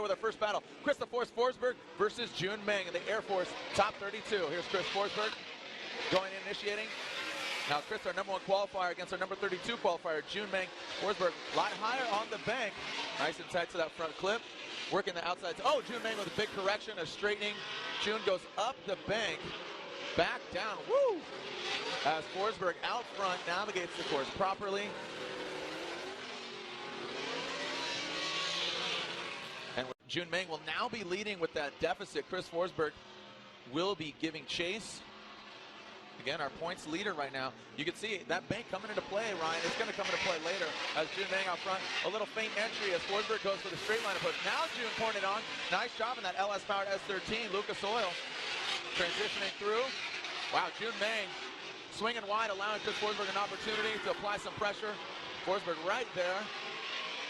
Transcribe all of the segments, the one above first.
With our first battle, Chris the Force Forsberg versus Jun Meng in the Air Force top 32. Here's Chris Forsberg going in, initiating. Now Chris, our number 1 qualifier against our number 32 qualifier, Jun Meng. Forsberg a lot higher on the bank. Nice and tight to that front clip. Working the outside. Oh, Jun Meng with a big correction, a straightening. Jun goes up the bank, back down. Woo! As Forsberg out front navigates the course properly. And Jun Meng will now be leading with that deficit. Chris Forsberg will be giving chase. Again, our points leader right now. You can see that bank coming into play, Ryan. It's going to come into play later as Jun Meng out front. A little faint entry as Forsberg goes for the straight line approach. Now Jun pouring it on. Nice job in that LS-powered S13. Lucas Oil transitioning through. Wow, Jun Meng swinging wide, allowing Chris Forsberg an opportunity to apply some pressure. Forsberg right there.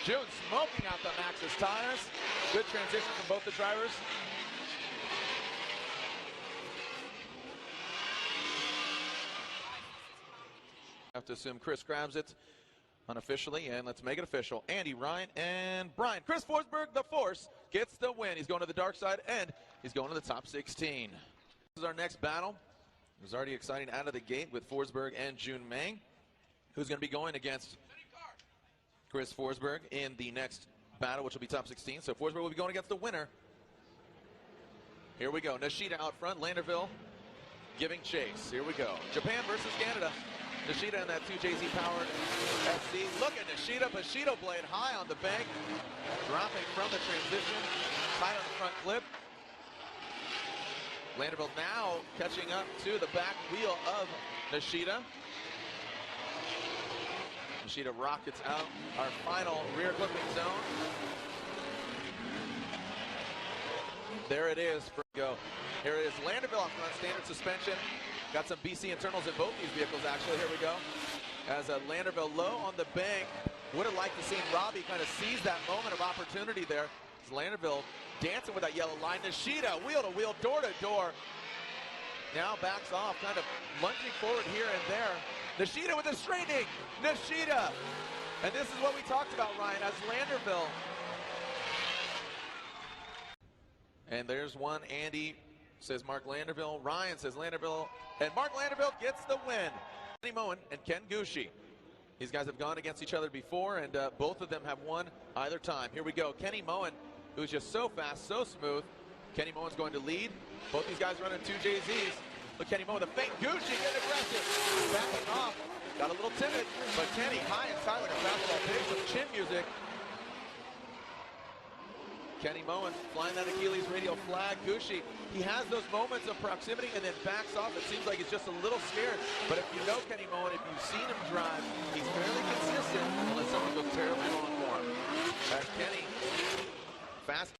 Jun smoking out the Maxxis tires. Good transition from both the drivers. Have to assume Chris grabs it unofficially, and let's make it official. Andy, Ryan, and Brian. Chris Forsberg, the Force, gets the win. He's going to the dark side, and he's going to the top 16. This is our next battle. It was already exciting out of the gate with Forsberg and Jun Meng, who's going to be going against Chris Forsberg in the next battle, which will be top 16. So Forsberg will be going against the winner. Here we go. Nishida out front. Landerville giving chase. Here we go. Japan versus Canada. Nishida in that 2JZ powered SC. Look at Nishida. Bushido blade high on the bank. Dropping from the transition. Tight on the front clip. Landerville now catching up to the back wheel of Nishida. Nishida rockets out our final rear clipping zone. There it is for go. Here it is, Landerville on front, standard suspension. Got some BC internals in both these vehicles actually. Here we go. As Landerville low on the bank. Would have liked to see Robbie kind of seize that moment of opportunity there. As Landerville dancing with that yellow line. Nishida wheel to wheel, door to door. Now backs off, kind of lunging forward here and there. Nishida with the straightening. Nishida. And this is what we talked about, Ryan, as Landerville. And there's one. Andy says Mark Landerville. Ryan says Landerville. And Mark Landerville gets the win. Kenny Moen and Ken Gucci. These guys have gone against each other before, and both of them have won either time. Here we go. Kenny Moen, who's just so fast, so smooth. Kenny Moen's going to lead. Both these guys running 2JZs. Look, Kenny Moen with a feint. Gucci getting aggressive. Backing off. Got a little timid, but Kenny high and tight like a fastball pitch with chin music. Kenny Moen flying that Achilles radial flag. Gucci, he has those moments of proximity and then backs off. It seems like he's just a little scared. But if you know Kenny Moen, if you've seen him drive, he's fairly consistent unless something goes terribly wrong for him. That's Kenny. Fast.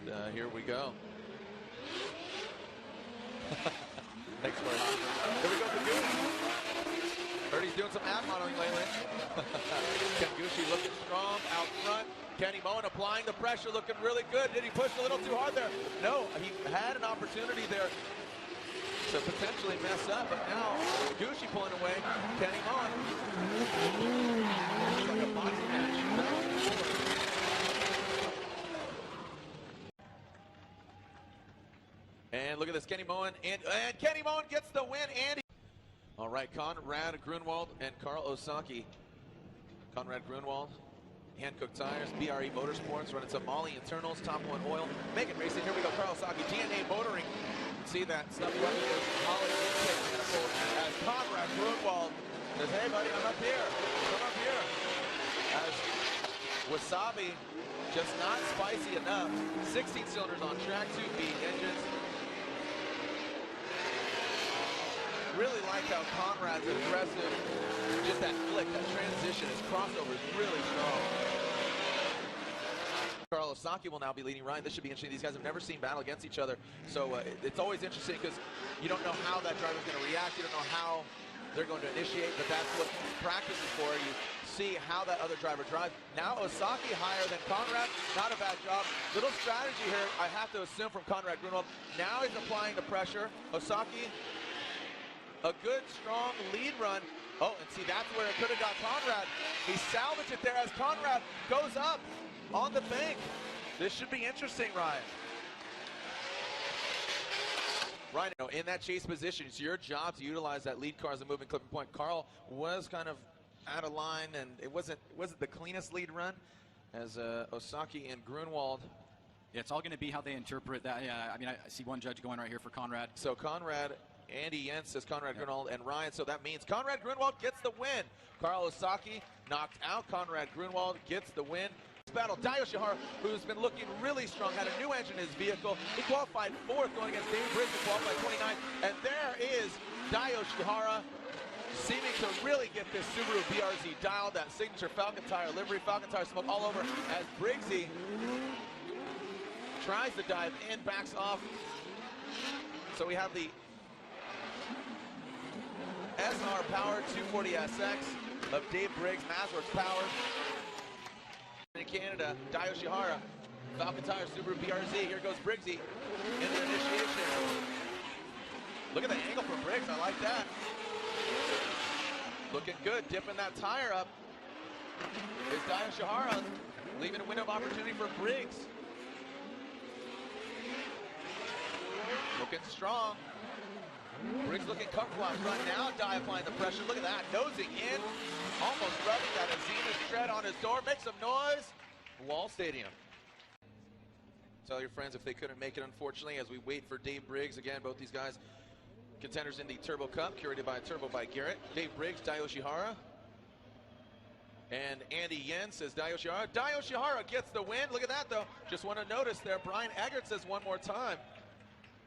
And here we go. Thanks for it. Here we go for Gucci. Heard he's doing some ab modeling lately. Ken Gucci looking strong out front. Kenny Moen applying the pressure, looking really good. Did he push a little too hard there? No, he had an opportunity there to potentially mess up, but now Gucci pulling away. Kenny Moen. It's like a boxing match. And look at this, Kenny Moen, and Kenny Moen gets the win. Andy. All right, Conrad Grunwald and Carl Osaki. Conrad Grunwald, Hankook Tires, BRE Motorsports, running some Molly internals, Top One Oil, Megan Racing. Here we go, Carl Osaki, DNA Motoring. See that stuff running with Holly intake as Conrad Grunwald says, hey buddy, I'm up here, come up here. As Wasabi, just not spicy enough. 16 cylinders on track, 2B engines. Really like how Conrad's aggressive, just that flick, that transition, his crossover is really strong. Carl Osaki will now be leading. Ryan, this should be interesting. These guys have never seen battle against each other, so it's always interesting because you don't know how that driver's going to react. You don't know how they're going to initiate, but that's what practice is for. You see how that other driver drives. Now Osaki higher than Conrad. Not a bad job. Little strategy here, I have to assume, from Conrad Grunwald. Now he's applying the pressure. Osaki, a good, strong lead run. Oh, and see, that's where it could have got Conrad. He salvaged it there as Conrad goes up. on the bank. This should be interesting, Ryan. Ryan, in that chase position, it's your job to utilize that lead car as a moving clipping point. Carl was kind of out of line, and it wasn't the cleanest lead run as Osaki and Grunwald. Yeah, it's all going to be how they interpret that. Yeah, I mean, I see one judge going right here for Conrad. So Conrad, Andy Jens says Conrad Grunwald, and Ryan, so that means Conrad Grunwald gets the win. Carl Osaki knocked out. Conrad Grunwald gets the win. Battle, Dai Yoshihara, who's been looking really strong, had a new engine in his vehicle. He qualified 4th going against David Briggs, who qualified 29th. And there is Dai Yoshihara seeming to really get this Subaru BRZ dialed, that signature Falcon tire livery, Falcon tire smoke all over as Briggsy tries to dive in, backs off. So we have the SR powered 240SX of Dave Briggs, Mazworks powered. In Canada, Dai Yoshihara, Falcon tire Subaru BRZ. Here goes Briggsy in the initiation. Look at the angle from Briggs, I like that. Looking good, dipping that tire up. Is Dai Yoshihara leaving a window of opportunity for Briggs. Looking strong. Briggs looking comfortable out front now. Dai applying the pressure. Look at that. Nosing in. Almost rubbing that Zenith tread on his door. Make some noise. Wall Stadium. Tell your friends if they couldn't make it, unfortunately, as we wait for Dave Briggs. Again, both these guys contenders in the Turbo Cup, curated by Turbo by Garrett. Dave Briggs, Dai Yoshihara. And Andy Jens says Dai Yoshihara. Dai Yoshihara gets the win. Look at that, though. Just want to notice there. Brian Eggert says one more time.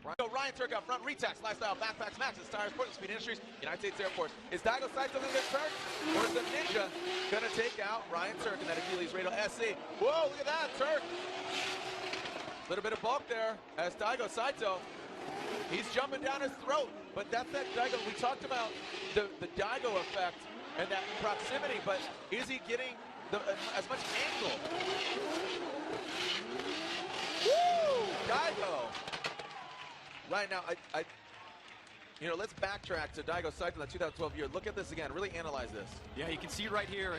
Ryan Turk out front, Retax, Lifestyle, Backpacks, Maxxis, Tires, Portland Speed Industries, United States Air Force. Is Daigo Saito going to get Turk? Or is the Ninja going to take out Ryan Turk in that Achilles Radial SC? Whoa, look at that, Turk. A little bit of bulk there as Daigo Saito. He's jumping down his throat, but that's that Daigo. We talked about the Daigo effect and that proximity, but is he getting as much angle? Woo! Daigo. Right now, let's backtrack to Daigo Saito in the 2012 year. Look at this again. Really analyze this. Yeah, you can see right here.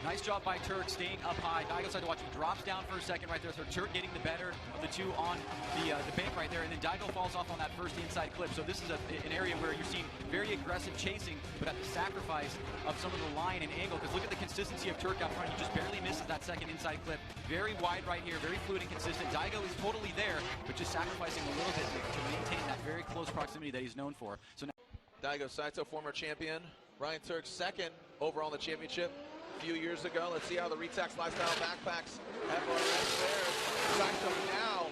Nice job by Turk staying up high. Daigo Saito, watch him, drops down for a second right there. So Turk getting the better of the two on the bank right there. And then Daigo falls off on that first inside clip. So this is an area where you're seeing very aggressive chasing, but at the sacrifice of some of the line and angle. Because look at the consistency of Turk out front. He just barely misses that second inside clip. Very wide right here, very fluid and consistent. Daigo is totally there, but just sacrificing a little bit to maintain that very close proximity that he's known for. So now Daigo Saito, former champion. Ryan Turk, second overall in the championship a few years ago. Let's see how the Retax Lifestyle Backpacks FRS fares. Saito now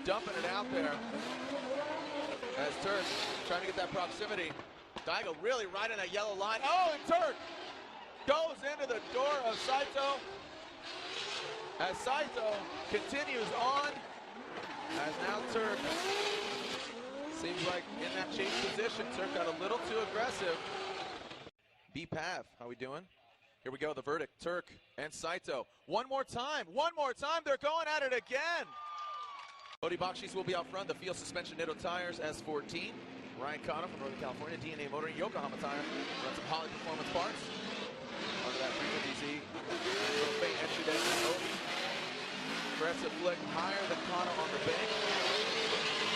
dumping it out there as Turk trying to get that proximity. Daigo really riding that yellow line. Oh, and Turk goes into the door of Saito as Saito continues on as now Turk seems like in that chase position. Turk got a little too aggressive. B-Pav, how we doing? Here we go, the verdict, Turk and Saito. One more time, they're going at it again. Odi Bakshis will be out front, the field suspension Nitto tires, S14. Ryan Cotto from Northern California, DNA Motoring, Yokohama Tire, run some Holly Performance parts. Under that 350Z, little fake entry there from Odi. Aggressive flick, higher than Cotto on the bank.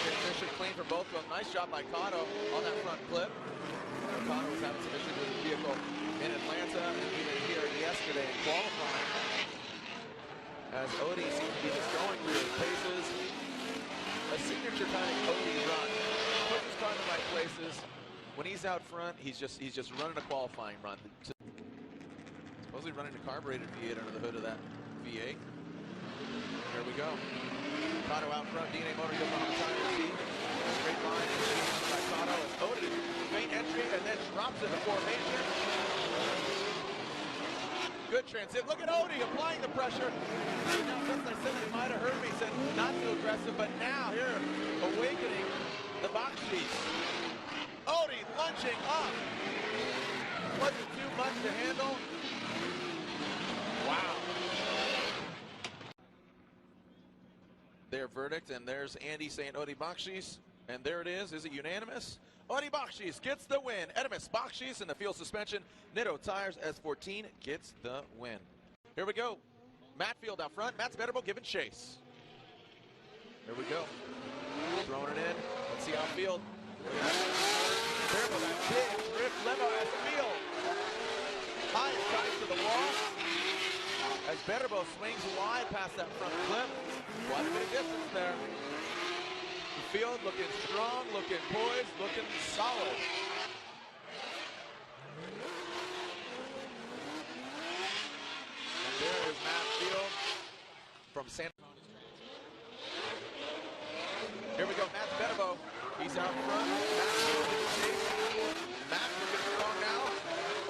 Transition clean for both of them. Nice job by Cotto on that front clip. Cotto was having some issues with his vehicle in Atlanta and even here yesterday in qualifying. As Odi seems to be just going through his paces. A signature kind of Odi run. Puts his car in the right places. When he's out front, he's just running a qualifying run. Supposedly running a carbureted V8 under the hood of that V8. There we go. Cotto out front, DNA Motor, Yokohama Tire, C. Straight line, by Cotto as Odi. Main entry and then drops into formation. Good transit. Look at Odi applying the pressure. Now, since I said you might have heard me, said not too aggressive, but now here, awakening the Bakshis. Odi lunging up. Wasn't too much to handle. Wow. Their verdict, and there's Andy saying Odi Bakshis, and there it is. Is it unanimous? Odi Bakshis gets the win. Edimus Bakshis in the field suspension. Nitto Tires S14 gets the win. Here we go. Matt Field out front. Matt Spederbo giving chase. There we go. Throwing it in. Let's see how Field. Spederbo, that big drift limo as Field. High and tight to the wall. As Spederbo swings wide past that front clip. Quite a bit of distance there. Field looking strong, looking poised, looking solid. And there is Matt Field from Santa. Here we go, Matt Spederbo. He's out front. Matt Field in the chase. Matt looking strong now.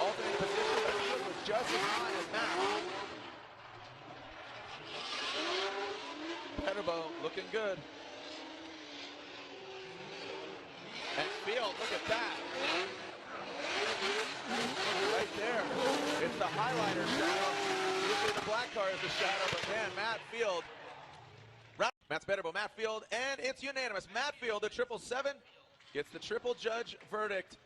Alternate position, but Field was just as high as Matt. Spederbo looking good. And Field, look at that. Right there. It's the highlighter shadow. Usually the black car is the shadow, but man, Matt Field. Matt Spederbo, Matt Field, and it's unanimous. Matt Field, the 777, gets the triple judge verdict.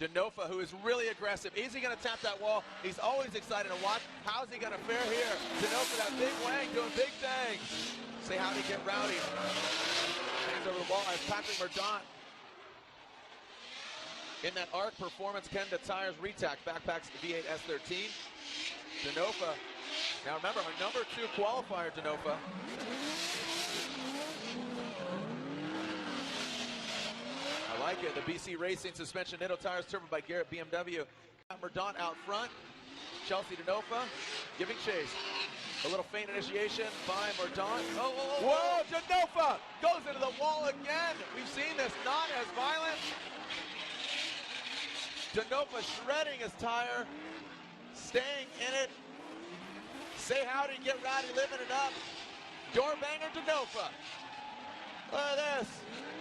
Denofa, who is really aggressive. Is he going to tap that wall? He's always excited to watch. How's he going to fare here? Denofa, that big wang, doing big things. Say how he get rowdy. Hands over the wall as Patrick Mordaunt. In that ARC Performance Kenda Tires Retac Backpacks V8 S13. Denofa. Now remember, a number 2 qualifier, Denofa. I like it. The BC Racing Suspension Nitto Tires Turbo by Garrett BMW. Mordaunt out front. Chelsea Denofa giving chase. A little feint initiation by Mordaunt. Whoa, Denofa goes into the wall again. We've seen this, not as violent. Denofa shredding his tire, staying in it. Say howdy, get rowdy, living it up. Door banger Denofa. Look at this.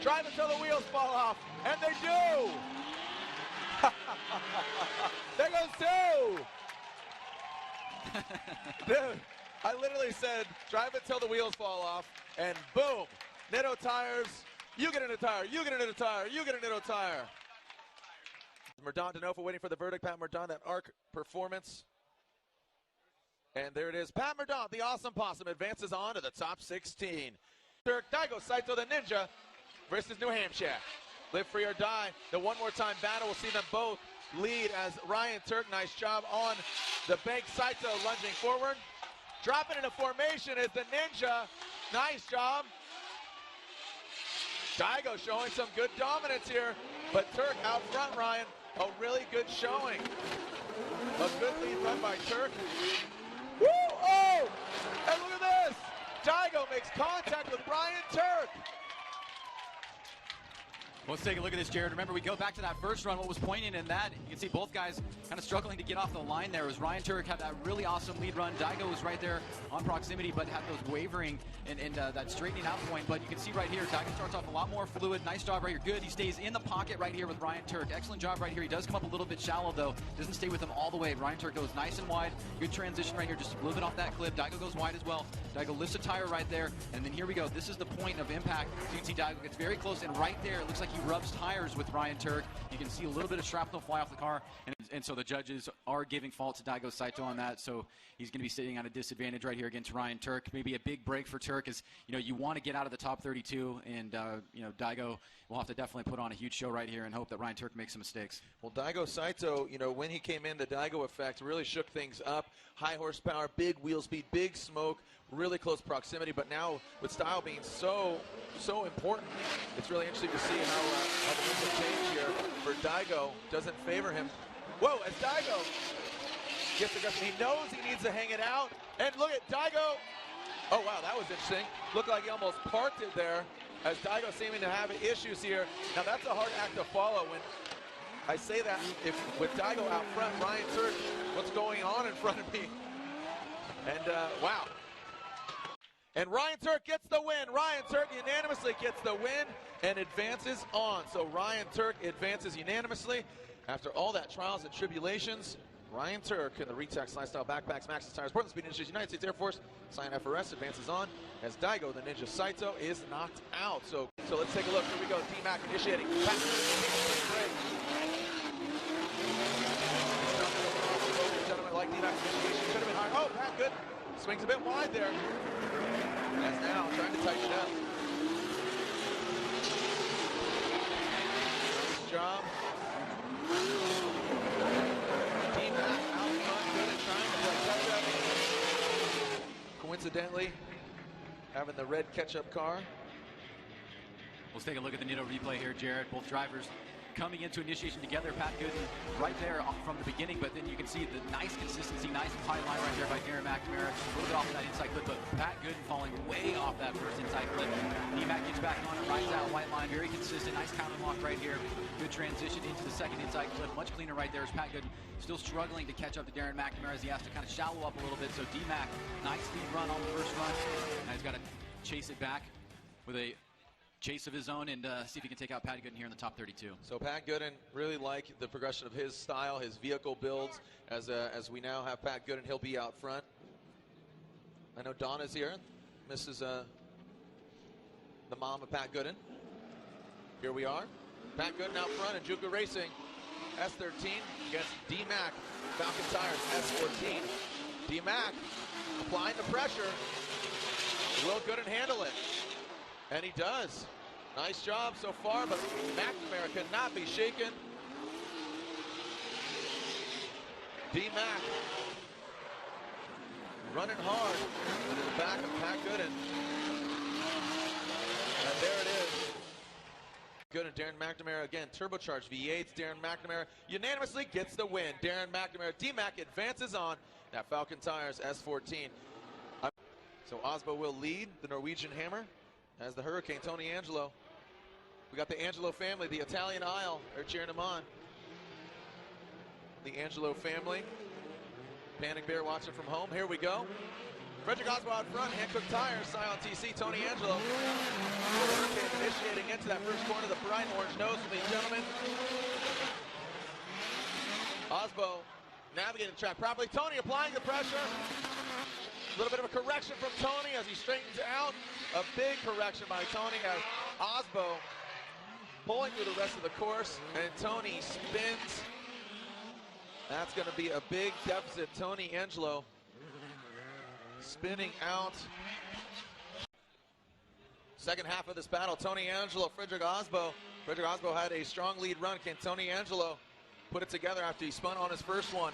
Drive until the wheels fall off, and they do. There goes 2. Dude, I literally said, drive until the wheels fall off, and boom. Nitto Tires, you get a Nitto tire, you get a Nitto tire, you get a Nitto tire. Mordaunt Denofa waiting for the verdict. Pat Mordaunt, that ARC Performance. And there it is. Pat Mordaunt, the awesome possum, advances on to the top 16. Daigo Saito, the Ninja, versus New Hampshire. Live free or die. The one more time battle. We'll see them both lead as Ryan Turk, nice job on the bank. Saito lunging forward. Dropping into formation is the Ninja. Nice job. Daigo showing some good dominance here, but Turk out front, Ryan. A really good showing. A good lead run by Turk. Woo! Oh! And look at this! Daigo makes contact with Ryan Turk. Let's take a look at this, Jared. Remember, we go back to that first run. What was poignant in that, you can see both guys kind of struggling to get off the line there. Was Ryan Turk had that really awesome lead run. Daigo was right there on proximity, but had those wavering and that straightening out point. But you can see right here, Daigo starts off a lot more fluid. Nice job right here. Good. He stays in the pocket right here with Ryan Turk. Excellent job right here. He does come up a little bit shallow, though. Doesn't stay with him all the way. Ryan Turk goes nice and wide. Good transition right here. Just a little bit off that clip. Daigo goes wide as well. Daigo lifts a tire right there. And then here we go. This is the point of impact. So you can see Daigo gets very close, and right there, it looks like he rubs tires with Ryan Turk. You can see a little bit of shrapnel fly off the car, and so the judges are giving fault to Daigo Saito on that, so he's going to be sitting on a disadvantage right here against Ryan Turk. Maybe a big break for Turk is, you want to get out of the top 32, and, Daigo will have to definitely put on a huge show right here and hope that Ryan Turk makes some mistakes. Well, Daigo Saito, when he came in, the Daigo effect really shook things up. High horsepower, big wheel speed, big smoke, really close proximity, but now with style being so important, it's really interesting to see how the moves have changed here for Daigo. Doesn't favor him. Whoa, as Daigo gets aggressive, he knows he needs to hang it out, and look at Daigo. Oh wow, that was interesting. Looked like he almost parked it there, as Daigo seeming to have issues here. Now that's a hard act to follow. When I say that, if with Daigo out front, Ryan Turk, what's going on in front of me? And wow. And Ryan Turk gets the win. Ryan Turk unanimously gets the win and advances on. So Ryan Turk advances unanimously after all that trials and tribulations. Ryan Turk in the Retax Lifestyle Backpacks, Maxxis Tires, Portland Speed Industries, United States Air Force, Sign FRS advances on as Daigo, the Ninja Saito, is knocked out. So let's take a look. Here we go. D-Mac initiating. Gentlemen, like D-Mac initiation. Could have been higher. Oh, Pat, good. Swings a bit wide there. As now trying to tighten it up. Nice job. D-Mac out front, good at trying to play catch-up. Coincidentally, having the red catch-up car. Let's take a look at the Nitto replay here, Jared. Both drivers coming into initiation together. Pat Gooden right there from the beginning, but then you can see the nice consistency, nice high line right there by Darren McNamara. A little bit off of that inside clip, but Pat Gooden falling way off that first inside clip. D-Mac gets back on it, rides that white line, very consistent, nice counter lock right here. Good transition into the second inside clip, much cleaner right there as Pat Gooden still struggling to catch up to Darren McNamara as he has to kind of shallow up a little bit. So D-Mac, nice lead run on the first run. Now he's got to chase it back with a chase of his own and see if he can take out Pat Gooden here in the top 32. So Pat Gooden, really like the progression of his style, his vehicle builds. As we now have Pat Gooden, he'll be out front. I know Donna's here, Mrs. The mom of Pat Gooden. Here we are. Pat Gooden out front and Juku Racing. S13 against D-Mac. Falcon Tires, S14. D-Mac applying the pressure. Will Gooden handle it? And he does. Nice job so far, but McNamara cannot be shaken. D-Mac running hard into the back of Pat Gooden. And there it is. Gooden, Darren McNamara again, turbocharged V8s. Darren McNamara unanimously gets the win. Darren McNamara, D-Mac advances on that Falcon Tires S14. So Osbo will lead the Norwegian Hammer. As the Hurricane, Tony Angelo. We got the Angelo family, the Italian Isle. They're cheering him on. The Angelo family. Panic Bear watching from home. Here we go. Frederick Osbo out front. Hankook Tires, Silent TC, Tony Angelo. Hurricane initiating into that first corner. The bright orange nose for these gentlemen. Osbo navigating the track properly. Tony applying the pressure. A little bit of a correction from Tony as he straightens out. A big correction by Tony as Osbo pulling through the rest of the course, and Tony spins. That's going to be a big deficit. Tony Angelo spinning out. Second half of this battle, Tony Angelo, Frederick Osbo. Frederick Osbo had a strong lead run. Can Tony Angelo put it together after he spun on his first one?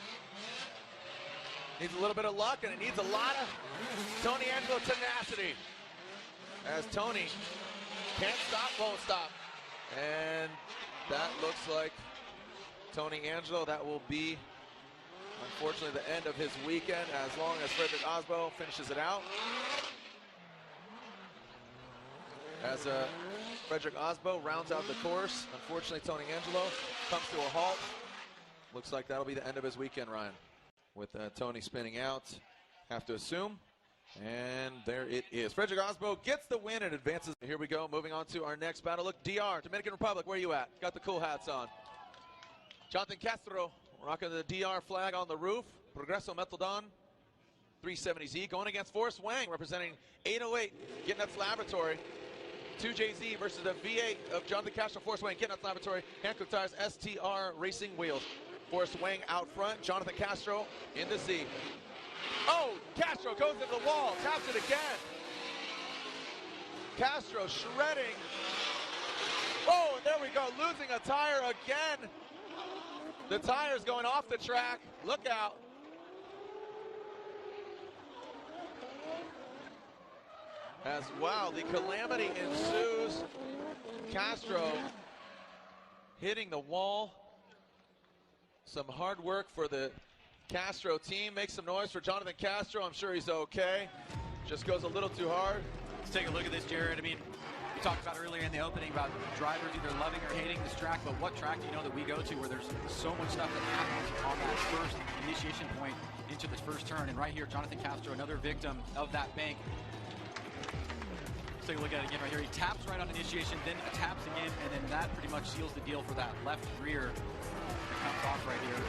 Needs a little bit of luck, and it needs a lot of Tony Angelo tenacity. As Tony can't stop, won't stop. And that looks like Tony Angelo. That will be, unfortunately, the end of his weekend as long as Frederick Osbo finishes it out. As Frederick Osbo rounds out the course, unfortunately, Tony Angelo comes to a halt. Looks like that'll be the end of his weekend, Ryan. With Tony spinning out, have to assume. And there it is. Frederick Osbo gets the win and advances. Here we go, moving on to our next battle. Look, DR, Dominican Republic, where you at? Got the cool hats on. Jonathan Castro rocking the DR flag on the roof. Progresso Metaldan 370Z going against Forrest Wang, representing 808 Getting Nuts Laboratory. 2JZ versus the V8 of Jonathan Castro, Forrest Wang, Getting Nuts Laboratory, Hankook Tires, STR Racing Wheels. Forrest Wang out front, Jonathan Castro in the Z. Oh, Castro goes into the wall, taps it again. Castro shredding. Oh, and there we go, losing a tire again. The tire's going off the track. Look out. As wow, the calamity ensues. Castro hitting the wall. Some hard work for the Castro team. Make some noise for Jonathan Castro. I'm sure he's okay. Just goes a little too hard. Let's take a look at this, Jared. I mean, we talked about earlier in the opening about drivers either loving or hating this track, but what track do you know that we go to where there's so much stuff that happens on that first initiation point into this first turn? And right here, Jonathan Castro, another victim of that bank. Let's take a look at it again right here. He taps right on initiation, then taps again, and then that pretty much seals the deal for that left rear. Comes off right here,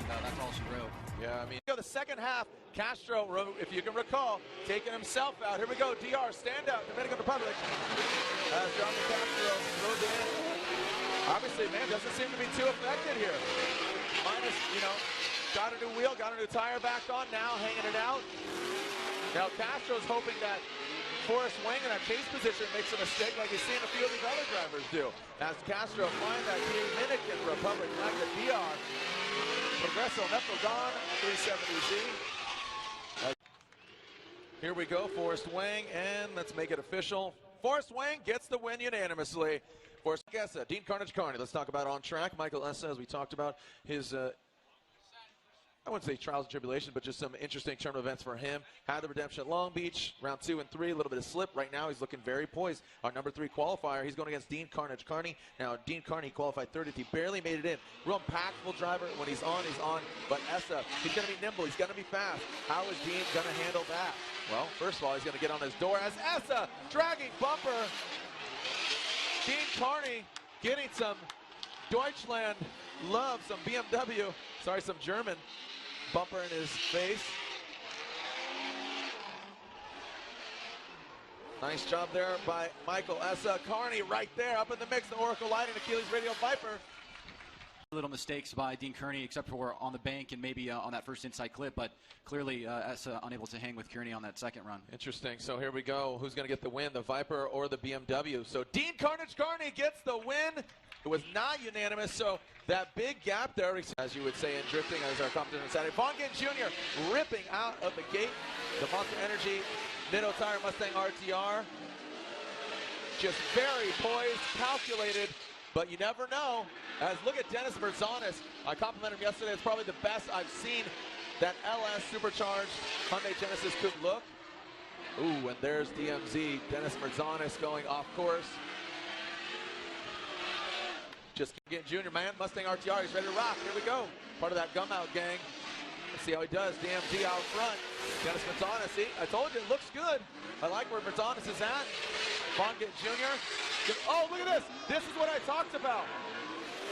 and that's all she wrote. Yeah, I mean, the second half, Castro, if you can recall, taking himself out. Here we go, DR, stand out, Dominican Republic. As Jonathan Castro goes in. Obviously, man, doesn't seem to be too affected here. Minus, you know, got a new wheel, got a new tire back on now, hanging it out. Now Castro's hoping that Forrest Wang in that chase position makes a mistake like he's seen a few of these other drivers do. As Castro finds that Dominican Republic Magna DR. Progresso Neptodon 370Z. Here we go, Forrest Wang, and let's make it official. Forrest Wang gets the win unanimously. Forrest Essa, Dean Carnage-Carney. Let's talk about on track. Michael Essa, as we talked about, his I wouldn't say trials and tribulations, but just some interesting term events for him. Had the redemption at Long Beach, round 2 and 3, a little bit of slip. Right now, he's looking very poised. Our number 3 qualifier, he's going against Dean Carnage-Carney. Now, Dean Carney qualified 30th. He barely made it in. Real impactful driver. When he's on, he's on. But Essa, he's going to be nimble. He's going to be fast. How is Dean going to handle that? Well, first of all, he's going to get on his door as Essa dragging bumper. Dean Carney getting some Deutschland love, some BMW, sorry, some German bumper in his face. Nice job there by Michael Essa. Carney right there, up in the mix, the Oracle Light and Achilles Radial Viper. Little mistakes by Dean Kearney, except for on the bank and maybe on that first inside clip, but clearly Essa unable to hang with Kearney on that second run. Interesting. So here we go. Who's going to get the win, the Viper or the BMW? So Dean Carnage-Carney gets the win. It was not unanimous, so that big gap there, as you would say in drifting, as our competition on Saturday. Vaughn Gittin Jr. ripping out of the gate. The Monster Energy Nitto Tire Mustang RTR. Just very poised, calculated, but you never know. As look at Dennis Merzanis. I complimented him yesterday. It's probably the best I've seen that LS supercharged Hyundai Genesis could look. Ooh, and there's DMZ. Dennis Merzanis going off course. Just getting Junior, man. Mustang RTR, he's ready to rock. Here we go. Part of that gum out gang. Let's see how he does. DMZ out front. Dennis Merzanis, see, I told you, it looks good. I like where Merzanis is at. Vaughn Gittin Jr. Oh, look at this. This is what I talked about.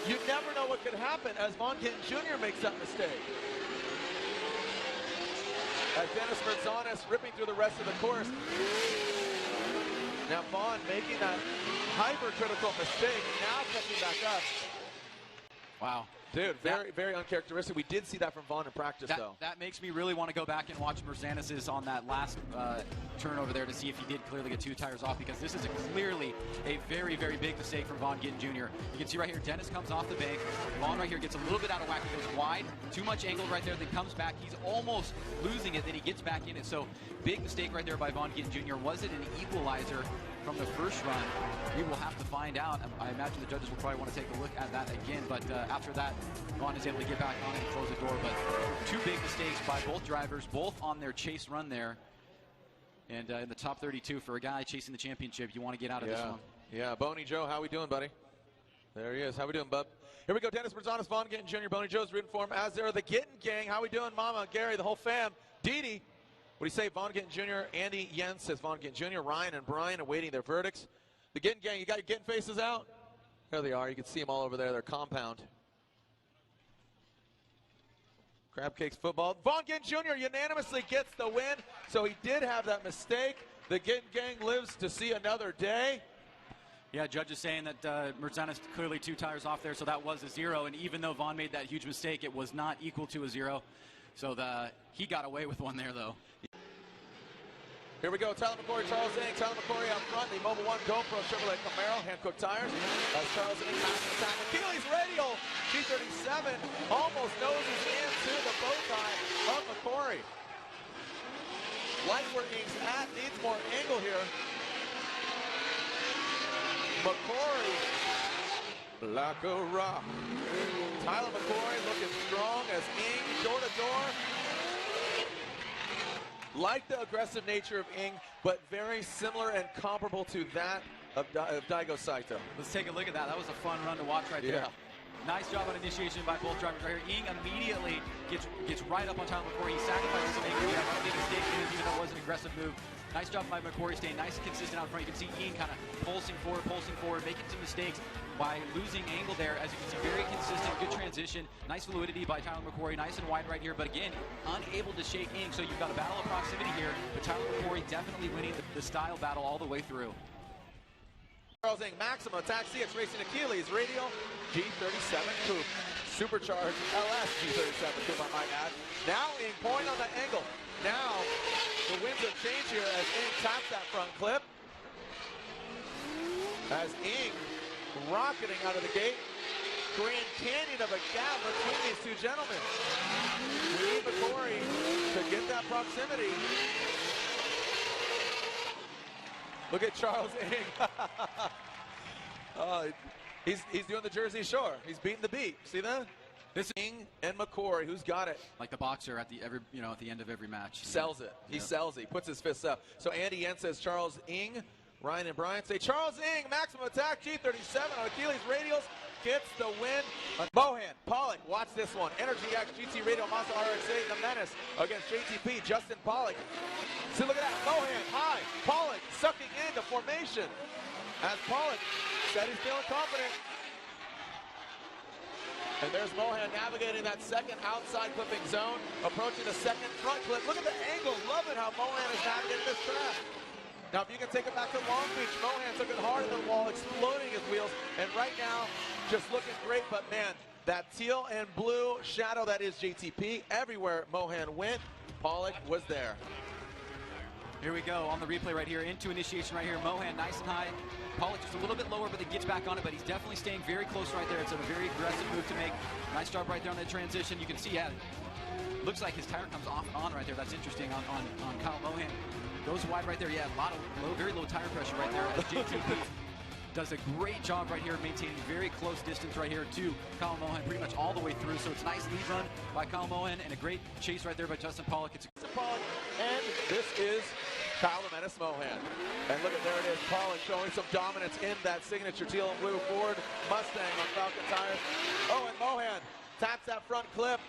You never know what could happen as Vaughn Gittin Jr. makes that mistake. As Dennis Merzanis ripping through the rest of the course. Now Vaughn making that hypercritical mistake, now catching back up. Wow. Dude, very uncharacteristic. We did see that from Vaughn in practice, though. That makes me really want to go back and watch Merzanis's on that last turn over there to see if he did clearly get 2 tires off, because this is clearly a very, very big mistake from Vaughn Gittin Jr. You can see right here, Dennis comes off the bank. Vaughn right here gets a little bit out of whack. He goes wide, too much angle right there, then comes back. He's almost losing it, then he gets back in it. So big mistake right there by Vaughn Gittin Jr. Was it an equalizer from the first run? We will have to find out. I imagine the judges will probably want to take a look at that again, but after that, Vaughn is able to get back on and close the door. But 2 big mistakes by both drivers, both on their chase run there. And in the top 32 for a guy chasing the championship, you want to get out of this one. Yeah, Boney Joe, how we doing, buddy? There he is. How we doing, bub? Here we go. Dennis Merzanis, Vaughn Gittin Jr., Boney Joe's rooting for him, as there are the Gittin gang. How we doing, Mama, Gary, the whole fam? Dee Dee. What do you say, Vaughn Gittin Jr.? Andy Jens says Vaughn Gittin Jr., Ryan and Brian awaiting their verdicts. The Gittin gang, you got your Gittin faces out? There they are. You can see them all over there. Their compound. Crab Cakes football. Vaughn Gittin Jr. unanimously gets the win. So he did have that mistake. The Gittin gang lives to see another day. Yeah, judge is saying that Merzanis clearly 2 tires off there, so that was a 0. And even though Vaughn made that huge mistake, it was not equal to a 0. So he got away with one there, though. Here we go. Tyler McCory, Charles Ing. Tyler McCory out front. The Mobil 1 GoPro Chevrolet Camaro, Hankook tires. As Charles Ing has an attack. Achilles radial. G37 almost noses into the bow tie of McCory. Like where Ing's at, needs more angle here. McCory, like a rock. Tyler McCory looking strong as Ing door to door. Like the aggressive nature of Ing, but very similar and comparable to that of Daigo Saito. Let's take a look at that. That was a fun run to watch right there. Nice job on initiation by both drivers right here. Ing immediately gets right up on Tyler McCory. He sacrifices some angle. He had one big mistake, even though it was an aggressive move. Nice job by McCory, staying nice and consistent out front. You can see Ing kind of pulsing forward, making some mistakes by losing angle there. As you can see, very consistent, good transition. Nice fluidity by Tyler McCory, nice and wide right here. But again, unable to shake Ing. So you've got a battle of proximity here. But Tyler McCory definitely winning the style battle all the way through. Charles Ing, Maxima, Attack CX Racing Achilles, Radial, G37 Coupe, Supercharged LS G37 Coupe, I might add. Now Ing, point on the angle. Now The winds of change here as Ing taps that front clip. As Ing rocketing out of the gate. Grand Canyon of a gap between these two gentlemen. We need McCory to get that proximity. Look at Charles Ing. He's doing the Jersey Shore. He's beating the beat. See that? This is Ing and McCory. Who's got it? Like the boxer at the end of every match. Sells it. He sells it. He puts his fists up. So Andy Yen says Charles Ing. Ryan and Brian say Charles Ing, maximum attack, G37 on Achilles radials, gets the win. Mohan, Pollock, watch this one. Energy X, GT Radial, Mazda RX-8, the menace against JTP, Justin Pollock. See, look at that, Mohan, high, Pollock sucking into formation. As Pollock said he's feeling confident. And there's Mohan navigating that second outside clipping zone, approaching the second front clip. Look at the angle, love it how Mohan is navigating this track. Now, if you can take it back to Long Beach, Mohan took it hard in the wall, exploding his wheels, and right now, just looking great, but man, that teal and blue shadow that is JTP, everywhere Mohan went, Pollock was there. Here we go on the replay right here, into initiation right here, Mohan nice and high, Pollock just a little bit lower, but he gets back on it, but he's definitely staying very close right there. It's a very aggressive move to make. Nice job right there on that transition. You can see, looks like his tire comes off and on right there. That's interesting on Kyle Mohan. Goes wide right there. Yeah, a lot of very low tire pressure right there. As JTP does a great job right here, maintaining very close distance right here to Kyle Mohan, pretty much all the way through. So it's a nice lead run by Kyle Mohan and a great chase right there by Justin Pollock. It's Pollock, and this is Kyle the Menace Mohan. And look at, there it is, Pollock showing some dominance in that signature teal and blue Ford Mustang on Falcon tires. Oh, and Mohan taps that front clip.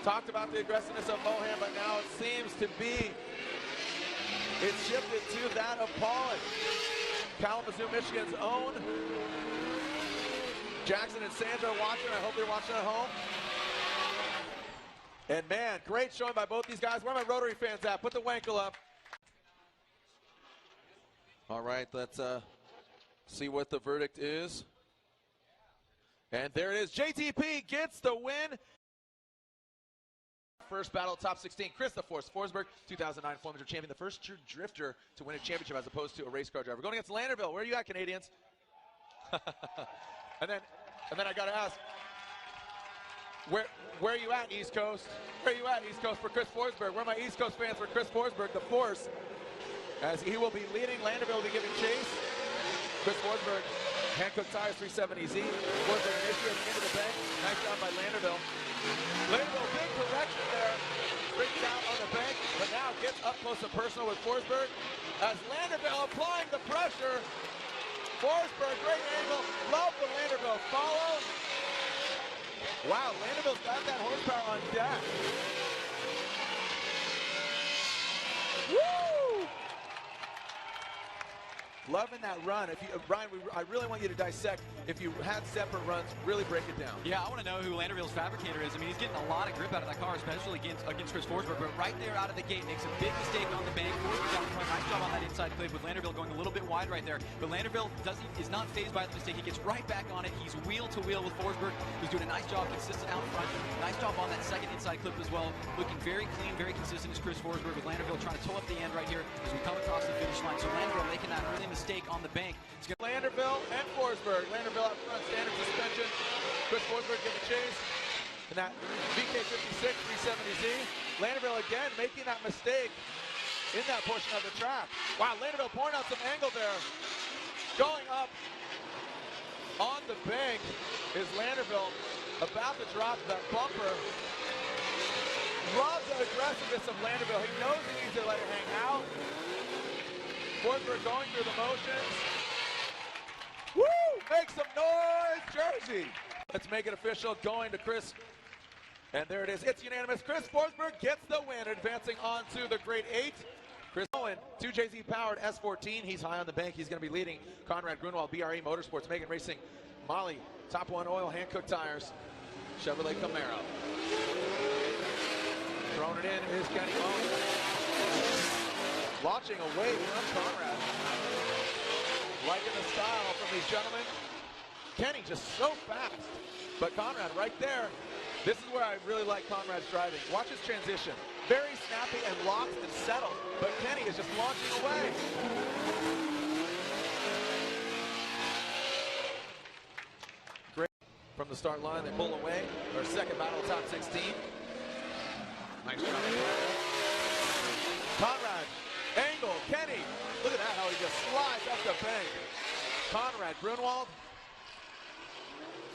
Talked about the aggressiveness of Mohan, but now it seems to be it's shifted to that of Pollock. Kalamazoo, Michigan's own. Jackson and Sandra watching. I hope they're watching at home. And man, great showing by both these guys. Where are my Rotary fans at? Put the wankle up. All right, let's see what the verdict is. And there it is. JTP gets the win. First battle, top 16, Chris the Force Forsberg, 2009 Formula champion, the first true drifter to win a championship as opposed to a race car driver. Going against Landerville. Where are you at, Canadians? and then I got to ask, where are you at, East Coast? Where are you at, East Coast, for Chris Forsberg? Where are my East Coast fans for Chris Forsberg, the Force? As he will be leading, Landerville will be giving chase. Chris Forsberg, Hankook Tires 370Z. Forsberg initiating into the bank. Nice job by Landerville. Landerville, big correction there. Brings out on the bank, but now gets up close and personal with Forsberg. As Landerville applying the pressure. Forsberg, great angle. Love the Landerville follow. Wow, Landerville's got that horsepower on deck. Woo! Loving that run. If you, Ryan, I really want you to dissect. If you had separate runs, really break it down. Yeah, I want to know who Landerville's fabricator is. I mean, he's getting a lot of grip out of that car, especially against Chris Forsberg. But right there out of the gate, makes a big mistake on the bank. Forsberg down front, nice job on that inside clip with Landerville going a little bit wide right there. But Landerville is not fazed by the mistake. He gets right back on it. He's wheel to wheel with Forsberg, who's doing a nice job, consistent out front. Nice job on that second inside clip as well. Looking very clean, very consistent as Chris Forsberg, with Landerville trying to toe up the end right here as we come across the finish line. So Landerville making that early mistake on the bank. Landerville and Forsberg. Landerville up front, standard suspension. Chris Forsberg giving chase. And that VK56 370Z. Landerville again making that mistake in that portion of the track. Wow, Landerville pouring out some angle there. Going up on the bank is Landerville, about to drop that bumper. Loves the aggressiveness of Landerville. He knows he needs to let it hang out. Forsberg going through the motions. Woo! Make some noise, Jersey! Let's make it official, going to Chris. And there it is. It's unanimous. Chris Forsberg gets the win, advancing on to the Grade 8. Chris Owen, 2JZ powered S14. He's high on the bank. He's going to be leading Conrad Grunwald, BRE Motorsports, Megan Racing, Molly, Top One Oil, Hankook Tires, Chevrolet Camaro. Throwing it in is Kenny Owen. Launching away from Conrad. Liking the style from these gentlemen. Kenny just so fast. But Conrad right there. This is where I really like Conrad's driving. Watch his transition. very snappy and locked and settled, but Kenny is just launching away. Great from the start line, they pull away. Their second battle, top 16. Nice job. Conrad, angle, Kenny. Look at that, how he just slides up the bank. Conrad, Grunwald.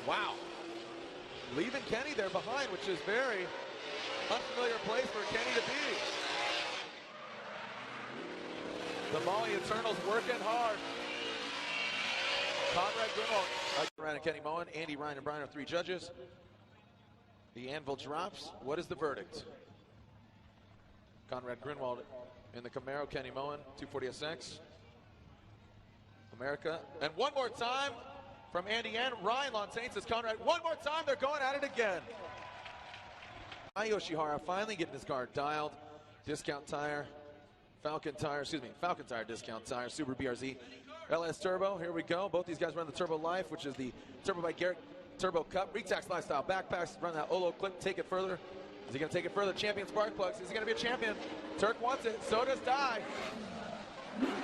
Wow. Leaving Kenny there behind, which is very unfamiliar place for Kenny to be. The Molly Eternals working hard. Conrad Grunwald, Ryan and Kenny Moen, Andy, Ryan, and Brian are 3 judges. The anvil drops. What is the verdict? Conrad Grunwald in the Camaro, Kenny Moen, 240SX. America. And one more time from Andy and Ryan Lontaine says Conrad. One more time, they're going at it again. Yoshihara finally getting his car dialed. Discount tire, Falcon tire discount tire, Subaru BRZ, LS Turbo. Here we go. Both these guys run the Turbo Life, which is the Turbo by Garrett Turbo Cup. Retax Lifestyle backpacks. Run that Olo clip. Take it further. Is he going to take it further? Champion spark plugs. Is he going to be a champion? Turk wants it. So does Dai.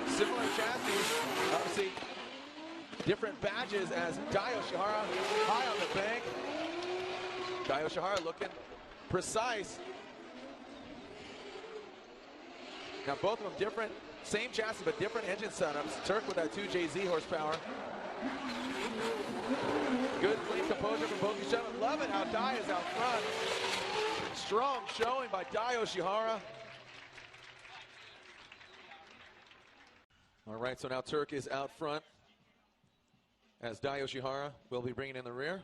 Similar chassis. Obviously, different badges as Dai Yoshihara high on the bank. Dai Yoshihara looking precise. Now both of them different, same chassis but different engine setups. Turk with that 2JZ horsepower. Good clean composure from both these gentlemen. Love it how Dai is out front. Strong showing by Dai Yoshihara. All right, so now Turk is out front as Dai Yoshihara will be bringing in the rear.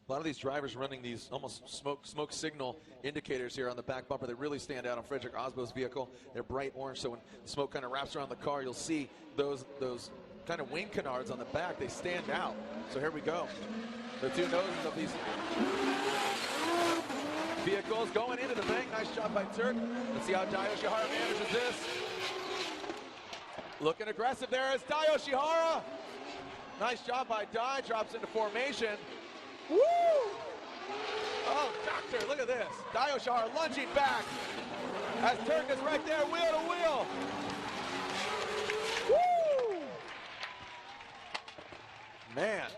A lot of these drivers running these almost smoke signal indicators here on the back bumper that really stand out on Frederick Osbo's vehicle. They're bright orange, so when the smoke kind of wraps around the car, you'll see those kind of wing canards on the back. They stand out. So here we go. The 2 noses of these vehicles going into the bank. Nice job by Turk. Let's see how Dai Yoshihara manages this. Looking aggressive there is Dai Yoshihara. Nice job by Dai. Drops into formation. Woo! Oh, doctor, look at this. Dai Yoshihara lunging back as Turk is right there, wheel to wheel. Woo! Man.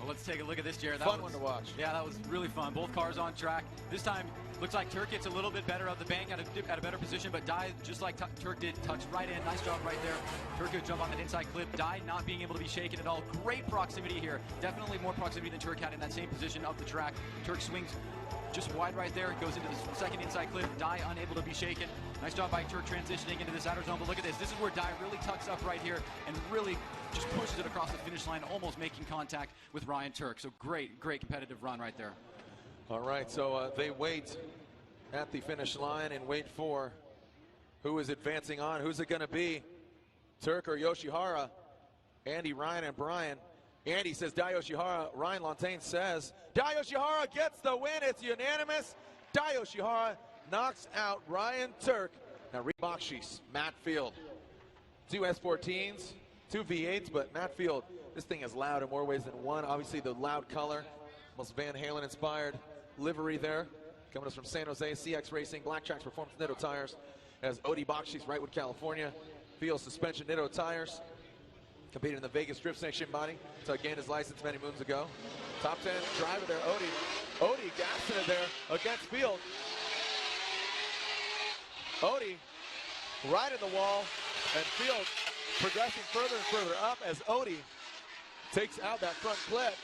Well, let's take a look at this, Jared. Fun one to watch. Yeah, that was really fun. Both cars on track. This time, looks like Turk gets a little bit better of the bank at a better position, but Dai, just like Turk did, touched right in. Nice job right there. Turk could jump on that inside clip. Dai not being able to be shaken at all. Great proximity here. Definitely more proximity than Turk had in that same position of the track. Turk swings just wide right there. Goes into the second inside clip. Dai unable to be shaken. Nice job by Turk transitioning into this outer zone, but look at this. This is where Dai really tucks up right here and really just pushes it across the finish line, almost making contact with Ryan Turk. So great competitive run right there. All right, so they wait at the finish line and wait for who is advancing on. Who's it going to be? Turk or Yoshihara? Andy, Ryan, and Brian. Andy says Dai Yoshihara. Ryan Lontaine says Dai Yoshihara gets the win. It's unanimous. Dai Yoshihara knocks out Ryan Turk. Now Bakshis, Matt Field. 2 S14s, 2 V8s, but Matt Field, this thing is loud in more ways than one. Obviously the loud color, almost Van Halen inspired livery there. Coming to us from San Jose, CX Racing, Black Tracks Performance Nitto Tires. As Odi Bakshis, Wrightwood, California. Field Suspension Nitto Tires. Competed in the Vegas Drift Sanction body. So gained his license many moons ago. Top 10 driver there, Odi. Odi gassing it there against Field. Odi right in the wall, and Field progressing further and further up as Odi takes out that front clip.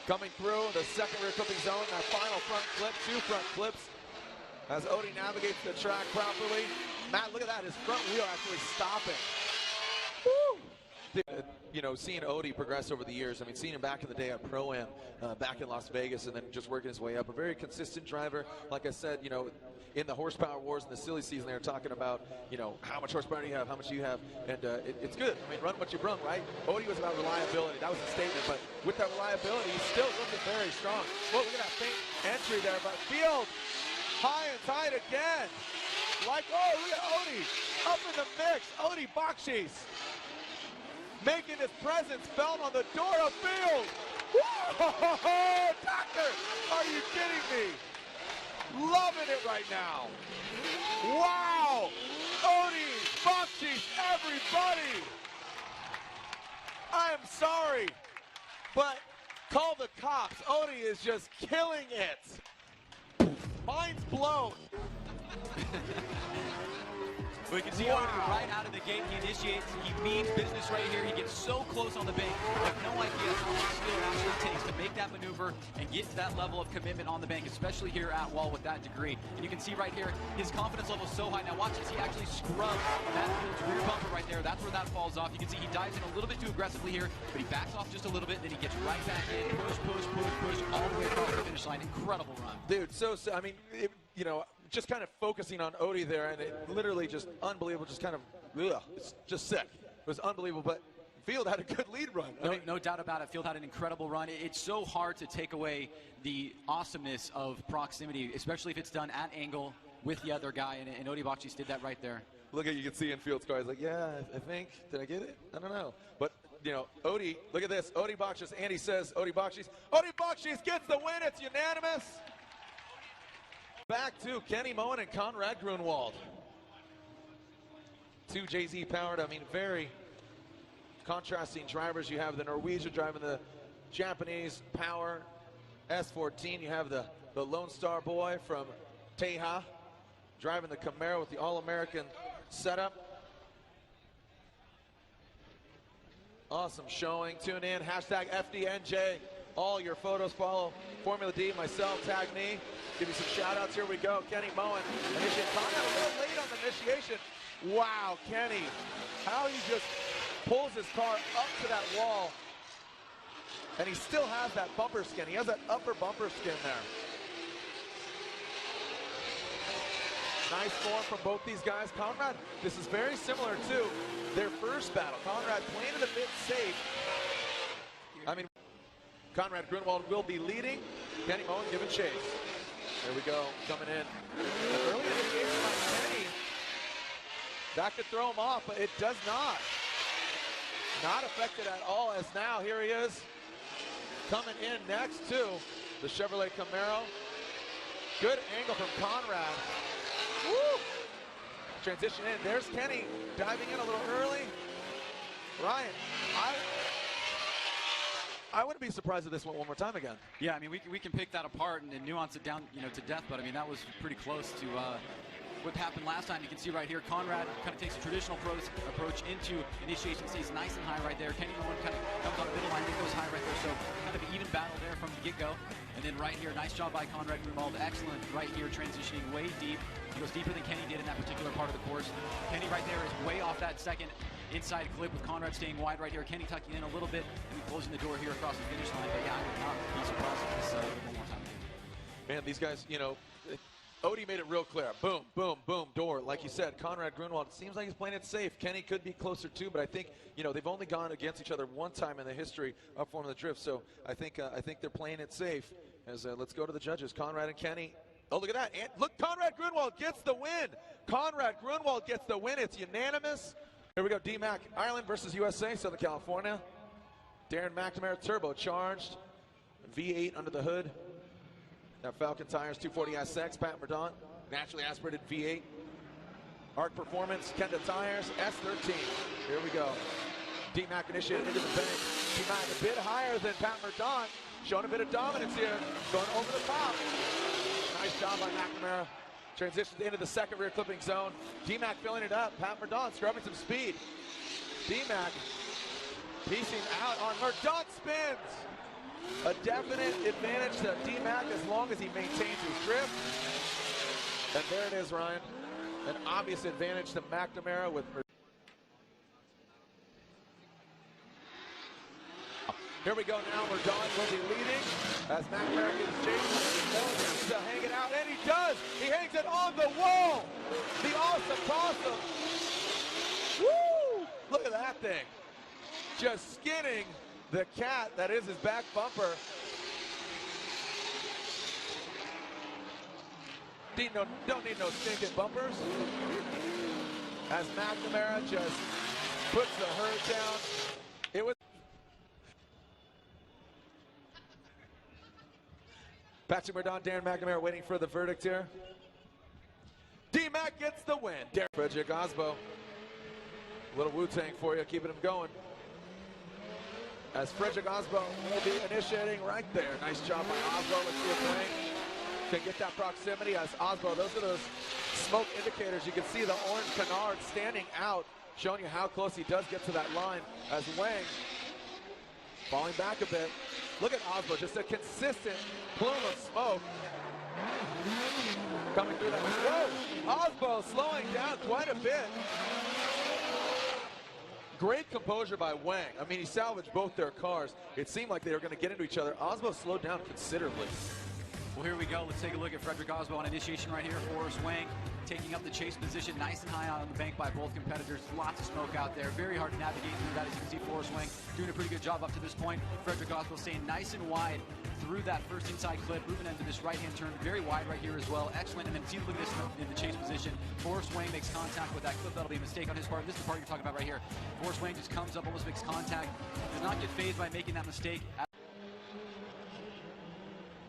Coming through the second rear clipping zone, that final front clip, 2 front clips as Odi navigates the track properly. Matt, look at that, his front wheel actually stopping. Woo! You know, seeing Odi progress over the years, I mean, seeing him back in the day at Pro-Am, back in Las Vegas, and then just working his way up. A very consistent driver. Like I said, you know, in the horsepower wars in the silly season, they were talking about, you know, how much horsepower do you have, how much do you have, and it's good. I mean, run what you brung, right? Odi was about reliability. That was the statement, but with that reliability, he's still looking very strong. Whoa, look at that faint entry there, but Field high and tight again. Like, oh, look at Odi up in the mix. Odi Bakshis making his presence felt on the door of Field. Whoa, doctor, are you kidding me? loving it right now. Wow! Odie, Bakshi, everybody! I am sorry, but call the cops. Odie is just killing it. Mind's blown. We can see Odie right out of the gate. He initiates, he means business right here. He gets so close on the bank. I have no idea how much skill it actually takes to make that maneuver and get to that level of commitment on the bank, especially here at wall with that degree. And you can see right here, his confidence level is so high. Now watch this, he actually scrubs that rear bumper right there. That's where that falls off. You can see he dives in a little bit too aggressively here, but he backs off just a little bit, then he gets right back in. Push, push, push, push, all the way across the finish line. Incredible run. Dude, I mean, you know, just kind of focusing on Odie there, and it literally just unbelievable, just kind of, it's just sick. It was unbelievable, but Field had a good lead run. No doubt about it. Field had an incredible run. It's so hard to take away the awesomeness of proximity, especially if it's done at angle with the other guy, and Odie Bakshi did that right there. Look at, you can see in Field's car, he's like, yeah, I think, did I get it? I don't know. But, you know, Odie, look at this, Odie Bakshi, Andy says, Odie Bakshi gets the win, it's unanimous. Back to Kenny Moen and Conrad Grunwald. Two JZ powered, I mean, very contrasting drivers. You have the Norwegian driving the Japanese power S14. You have the Lone Star boy from Teja driving the Camaro with the All-American setup. Awesome showing. Tune in, hashtag FDNJ. All your photos, follow Formula D, myself, tag me. Give you some shout outs. Here we go. Kenny Moen. Initiate. Conrad a little late on the initiation. Wow, Kenny. How he just pulls his car up to that wall. And he still has that bumper skin. He has that upper bumper skin there. Nice form from both these guys. Conrad, this is very similar to their first battle. Conrad playing it a bit safe. I mean, Conrad Grunwald will be leading. Kenny Moen giving chase. There we go, coming in. An early initiation by Kenny. That could throw him off, but it does not. Not affected at all, as now here he is. Coming in next to the Chevrolet Camaro. Good angle from Conrad. Woo! Transition in, there's Kenny diving in a little early. Ryan, I wouldn't be surprised if this went one more time again. Yeah, I mean, we can pick that apart and nuance it down, you know, to death, but I mean, that was pretty close to what happened last time. You can see right here, Conrad kind of takes a traditional approach into initiation, stays nice and high right there. Kenny Moen kind of comes on the middle line and goes high right there, so kind of an even battle there from the get-go. And then right here, nice job by Conrad Grunwald, excellent right here, transitioning way deep. He goes deeper than Kenny did in that particular part of the course. Kenny right there is way off that second inside clip with Conrad staying wide right here. Kenny tucking in a little bit and closing the door here across the finish line. But yeah, I would not be surprised if this one more time. Man, these guys, you know, Odie made it real clear. Boom, boom, boom, door. Like you said, Conrad Grunwald, it seems like he's playing it safe. Kenny could be closer too, but I think, you know, they've only gone against each other one time in the history of Formula Drift. So I think they're playing it safe. As let's go to the judges, Conrad and Kenny. Oh, look at that. And look, Conrad Grunwald gets the win. Conrad Grunwald gets the win. It's unanimous. Here we go, D-Mac, Ireland versus USA, Southern California. Darren McNamara, turbocharged. V8 under the hood. Now Falcon tires, 240 SX, Pat Mordaunt, naturally aspirated V8. Arc Performance, Kenda tires, S13. Here we go. D-Mac initiated into the bank. D-Mac a bit higher than Pat Mordaunt, showing a bit of dominance here, going over the top. Nice job by McNamara. Transitions into the second rear clipping zone. D-Mac filling it up. Pat Mordaunt scrubbing some speed. D-Mac piecing out on Mordaunt spins. A definite advantage to D-Mac as long as he maintains his drift. And there it is, Ryan. An obvious advantage to McNamara with. Here we go now, Mordaunt will be leading as McNamara gets chased. To hang it out, and he does! He hangs it on the wall! The awesome possum! Woo! Look at that thing. Just skinning the cat that is his back bumper. Don't need no stinking bumpers. As McNamara just puts the herd down. It was Patrick Merdon, Darren McNamara waiting for the verdict here. D-Mac gets the win. Frederick Osbo. A little Wu-Tang for you, keeping him going. As Frederick Osbo will be initiating right there. Nice job by Osbo. Let's see if Wang can get that proximity as Osbo. Those are those smoke indicators. You can see the orange canard standing out, showing you how close he does get to that line as Wang falling back a bit. Look at Osbo, just a consistent plume of smoke coming through that. Whoa! Osbo slowing down quite a bit. Great composure by Wang. I mean, he salvaged both their cars. It seemed like they were going to get into each other. Osbo slowed down considerably. Well, here we go. Let's take a look at Frederick Osbo on initiation right here. Forrest Wang taking up the chase position nice and high out on the bank by both competitors. Lots of smoke out there. Very hard to navigate through that. As you can see, Forrest Wang doing a pretty good job up to this point. Frederick Osbo staying nice and wide through that first inside clip, moving into this right-hand turn. Very wide right here as well. Excellent. And then see, look at this in the chase position. Forrest Wang makes contact with that clip. That'll be a mistake on his part. This is the part you're talking about right here. Forrest Wang just comes up, almost makes contact. Does not get fazed by making that mistake.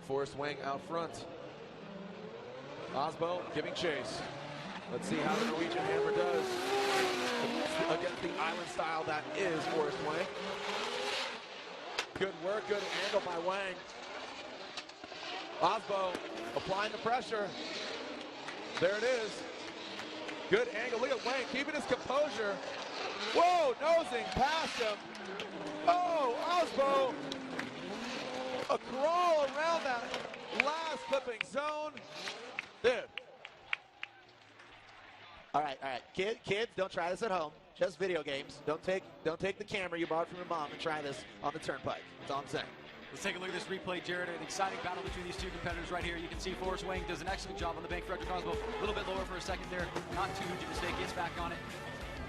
Forrest Wang out front. Osbo giving chase. Let's see how the Norwegian Hammer does against the island style that is Forrest Wang. Good work, good angle by Wang. Osbo applying the pressure. There it is. Good angle. Look at Wang keeping his composure. Whoa, nosing past him. Oh, Osbo. A crawl around that last clipping zone. Dude. All right. Kids, don't try this at home. Just video games. Don't take the camera you borrowed from your mom and try this on the turnpike. That's all I'm saying. Let's take a look at this replay, Jared. An exciting battle between these two competitors right here. You can see Forrest Wang does an excellent job on the bank. Frederick Osbo a little bit lower for a second there. Not too huge a mistake. Gets back on it.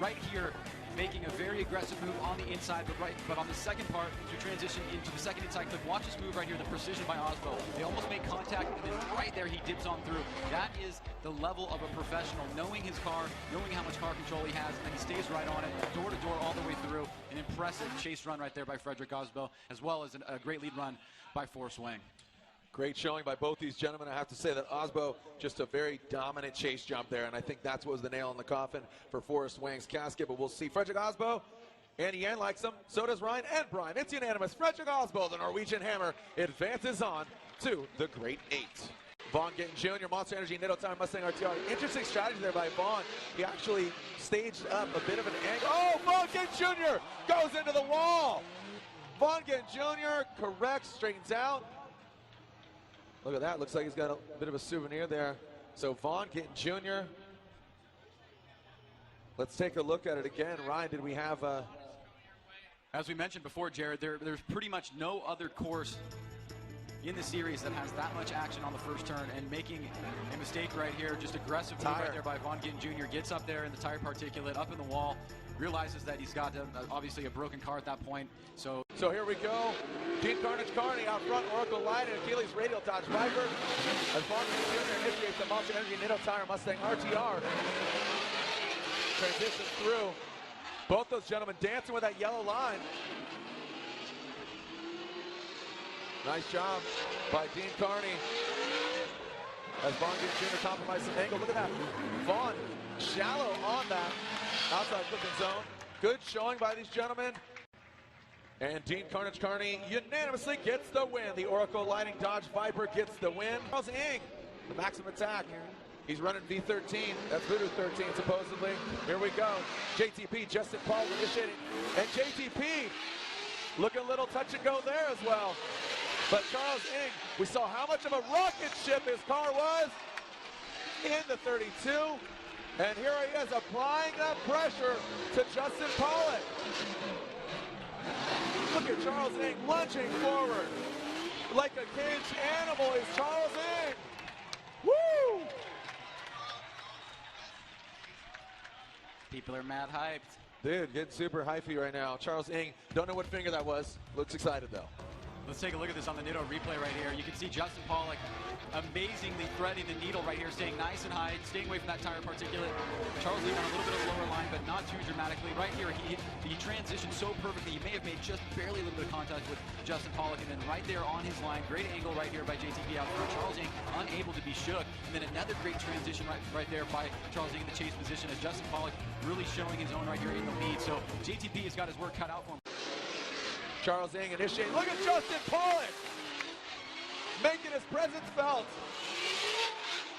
Right here, making a very aggressive move on the inside, but on the second part, to transition into the second inside clip. Watch this move right here, the precision by Osbo. They almost make contact, and then right there, he dips on through. That is the level of a professional, knowing his car, knowing how much car control he has, and he stays right on it, door to door, all the way through. An impressive chase run right there by Frederick Osbo, as well as a great lead run by Forrest Wang. Great showing by both these gentlemen. I have to say that Osbo, just a very dominant chase jump there, and I think that's what was the nail in the coffin for Forrest Wang's casket, but we'll see. Frederick Osbo, and Yan likes him, so does Ryan and Brian. It's unanimous. Frederick Osbo, the Norwegian Hammer, advances on to the Great Eight. Vaughn Gittin Jr., Monster Energy, Nitto Time, Mustang RTR. Interesting strategy there by Vaughn. He actually staged up a bit of an angle. Oh, Vaughn Gittin Jr. goes into the wall. Vaughn Gittin Jr. corrects, straightens out. Look at that. Looks like he's got a bit of a souvenir there. So Vaughn Gittin Jr. Let's take a look at it again. Ryan, did we have a... As we mentioned before, Jared, there's pretty much no other course in the series that has that much action on the first turn, and making a mistake right here, just aggressive move right there by Vaughn Gittin Jr. Gets up there in the tire particulate, up in the wall, realizes that he's got obviously a broken car at that point. So here we go. Dean Carnage Carney out front, Oracle Light and Achilles Radial Dodge Viper. As Vaughn Gittin Jr. initiates the Monster Energy Nitto Tire Mustang RTR. Transitions through. Both those gentlemen dancing with that yellow line. Nice job by Dean Carney. As Vaughn Gittin Jr. compromises some angle. Look at that. Vaughn shallow on that outside clipping zone. Good showing by these gentlemen. And Dean Carnage Carney unanimously gets the win. The Oracle Lighting Dodge Viper gets the win. Charles Ng, the maximum attack. He's running V13. That's Voodoo 13, supposedly. Here we go. JTP, Justin Paul initiating. And JTP looking a little touch and go there as well. But Charles Ng, we saw how much of a rocket ship his car was in the 32. And here he is applying that pressure to Justin Pollock. Look at Charles Ng lunging forward. Like a caged animal is Charles Ng. Woo! People are mad hyped. Dude, getting super hypey right now. Charles Ng, don't know what finger that was. Looks excited though. Let's take a look at this on the Nitto replay right here. You can see Justin Pollock amazingly threading the needle right here, staying nice and high, staying away from that tire particulate. Charles Ing on a little bit of a lower line, but not too dramatically. Right here, he transitioned so perfectly. He may have made just barely a little bit of contact with Justin Pollock, and then right there on his line, great angle right here by JTP out front. Charles Ing unable to be shook, and then another great transition right there by Charles Ing in the chase position as Justin Pollock really showing his own right here in the lead. So JTP has got his work cut out for him. Charles Ing initiating. Look at Justin Pollock making his presence felt.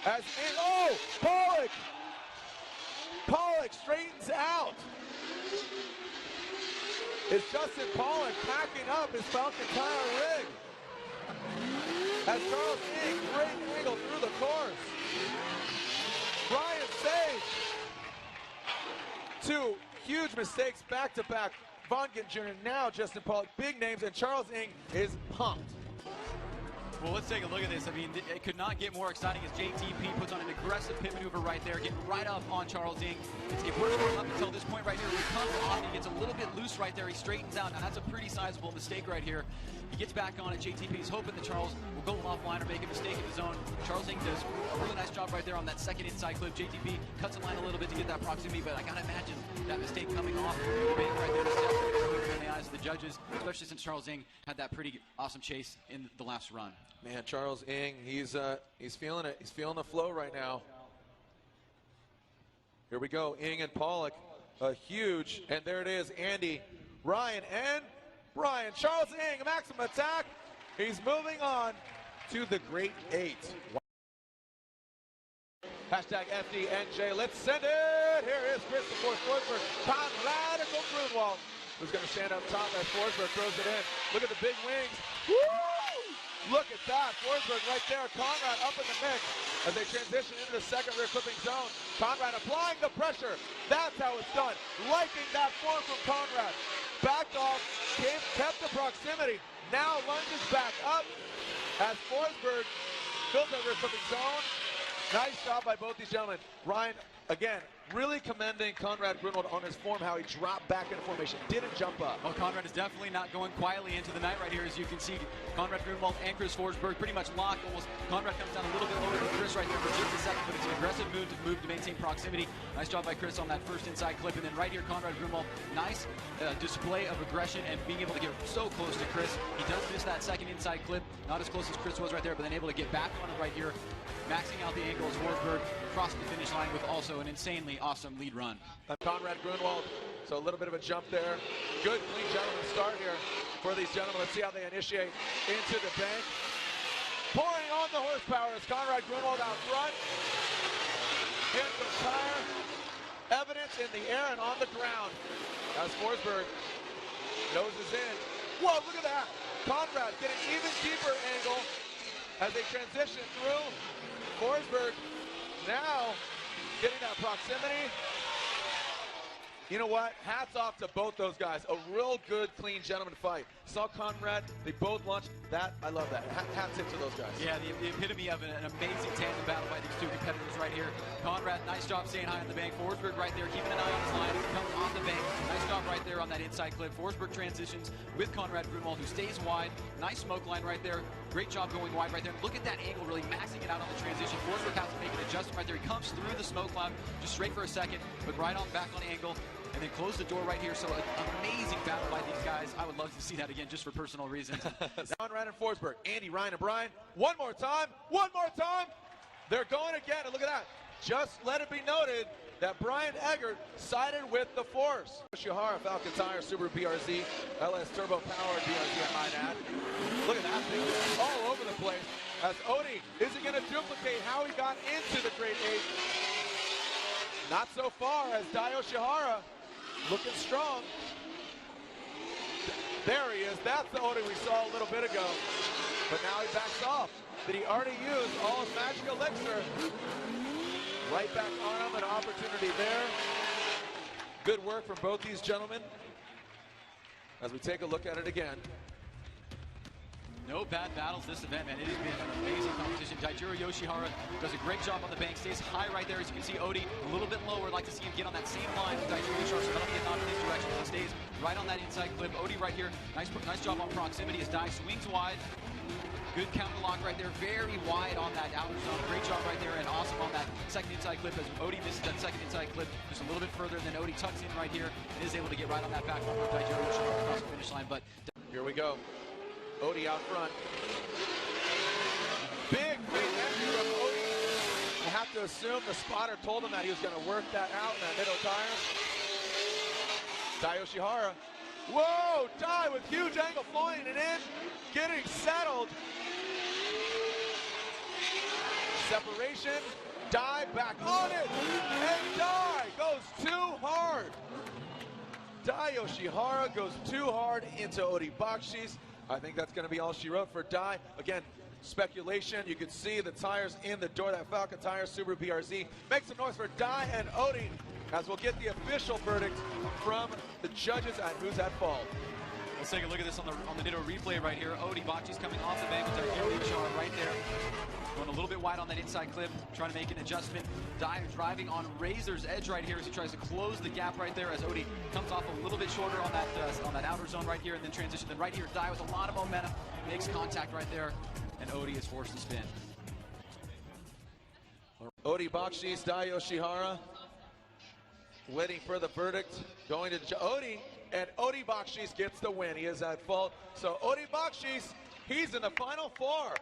As Ing, oh, Pollock straightens out. Is Justin Pollock packing up his Falcon tire rig? As Charles Ing, great angle through the course. Brian Sage. Two huge mistakes back to back. Von Gint Jr., now Justin Pollock, big names, and Charles Ing is pumped. Well, let's take a look at this. I mean, it could not get more exciting as JTP puts on an aggressive pit maneuver right there, getting right up on Charles Ing. It works for him up until this point right here. He comes off, he gets a little bit loose right there. He straightens out. Now, that's a pretty sizable mistake right here. He gets back on it. JTP is hoping that Charles will go offline or make a mistake of his own. Charles Ing does a really nice job right there on that second inside clip. JTP cuts the line a little bit to get that proximity, but I got to imagine that mistake coming off the bank right there in the eyes of the judges, especially since Charles Ing had that pretty awesome chase in the last run. Man, Charles Ing, he's feeling it. He's feeling the flow right now. Here we go, Ing and Pollock, a huge, and there it is, Andy, Ryan, and Brian. Charles Ing, maximum attack. He's moving on to the Great Eight. Hashtag FDNJ, let's send it. Here is Christopher Forsberg, Conrad Grunwald, who's going to stand up top as Forsberg throws it in. Look at the big wings. Woo! Look at that, Forsberg right there, Conrad up in the mix as they transition into the second rear clipping zone. Conrad applying the pressure, that's how it's done. Liking that form from Conrad. Backed off, kept the proximity, now lunges back up as Forsberg fills that rear clipping zone. Nice job by both these gentlemen. Ryan, again, really commending Conrad Grunwald on his form, how he dropped back into formation, didn't jump up. Well, Conrad is definitely not going quietly into the night right here, as you can see. Conrad Grunwald and Chris Forsberg pretty much locked. Almost Conrad comes down a little bit lower than Chris right there for just a second, but it's an aggressive move to maintain proximity. Nice job by Chris on that first inside clip, and then right here, Conrad Grunwald, nice display of aggression and being able to get so close to Chris. He does miss that second inside clip, not as close as Chris was right there, but then able to get back on it right here, maxing out the angle as Forsberg crossed the finish line with also an insanely awesome lead run. Conrad Grunwald, so a little bit of a jump there. Good, clean gentleman start here for these gentlemen. Let's see how they initiate into the bank. Pouring on the horsepower is Conrad Grunwald out front. Hits the tire. Evidence in the air and on the ground as Forsberg noses in. Whoa, look at that. Conrad getting even deeper angle as they transition through. Forsberg now getting that proximity. You know what? Hats off to both those guys. A real good, clean gentleman fight. Saw Conrad. They both launched that. I love that. Hats tip to those guys. Yeah, the epitome of an amazing tandem battle by these two competitors right here. Conrad, nice job staying high on the bank. Forsberg right there, keeping an eye on his line as he comes off the bank. Nice job right there on that inside clip. Forsberg transitions with Conrad Grunwald, who stays wide. Nice smoke line right there. Great job going wide right there. Look at that angle, really maxing it out on the transition. Forsberg has to make an adjustment right there. He comes through the smoke cloud, just straight for a second, but right on back on angle. And then close the door right here. So an amazing battle by these guys. I would love to see that again just for personal reasons. Conrad and Forsberg. Andy, Ryan, and Brian. One more time. One more time. They're going again. And look at that. Just let it be noted that Brian Eggert sided with the force. Shihara, Falcon Tire, Subaru BRZ, LS Turbo Powered BRZ, I might add. Look at that thing all over the place. As Odie, is he going to duplicate how he got into the Great Eight? Not so far as Dio Shihara. Looking strong. There he is. That's the Odie we saw a little bit ago. But now he backs off. Did he already use all his magic elixir? Right back on him, an opportunity there. Good work from both these gentlemen. As we take a look at it again. No bad battles this event, man. It has been an amazing competition. Daijiro Yoshihara does a great job on the bank. Stays high right there. As you can see, Odie a little bit lower. I'd like to see him get on that same line with Daijiro Yoshihara, so that'll be a nod in his direction. He stays right on that inside clip. Odie right here, nice job on proximity as Dai swings wide. Good counter lock right there, very wide on that outer zone. Great job right there, and awesome on that second inside clip as Odie misses that second inside clip just a little bit further, and then Odie tucks in right here and is able to get right on that back bumper of Daijiro Yoshihara across the finish line. But here we go. Odie out front. Big entry from Odie. You have to assume the spotter told him that he was going to work that out in that middle tire. Dai Yoshihara. Whoa! Dai with huge angle flying it in, getting settled. Separation. Dai back on it, and Dai goes too hard. Dai Yoshihara goes too hard into Odie Bakshi's. I think that's going to be all she wrote for Dai. Again, speculation. You can see the tires in the door. That Falcon Tires Subaru BRZ. Make some noise for Dai and Odie as we'll get the official verdict from the judges at who's at fault. Let's take a look at this on the Nitto replay right here. Odie Bakshi's coming off the bank with Daijiro Yoshihara right there. Going a little bit wide on that inside clip, trying to make an adjustment. Dai driving on razor's edge right here as he tries to close the gap right there as Odie comes off a little bit shorter on that outer zone right here and then transition. Then right here, Dai with a lot of momentum, makes contact right there, and Odie is forced to spin. Odie Bakshi's, Dai Yoshihara, waiting for the verdict, going to Odie, and Odie Bakshi's gets the win. He is at fault. So Odie Bakshi's, he's in the final four.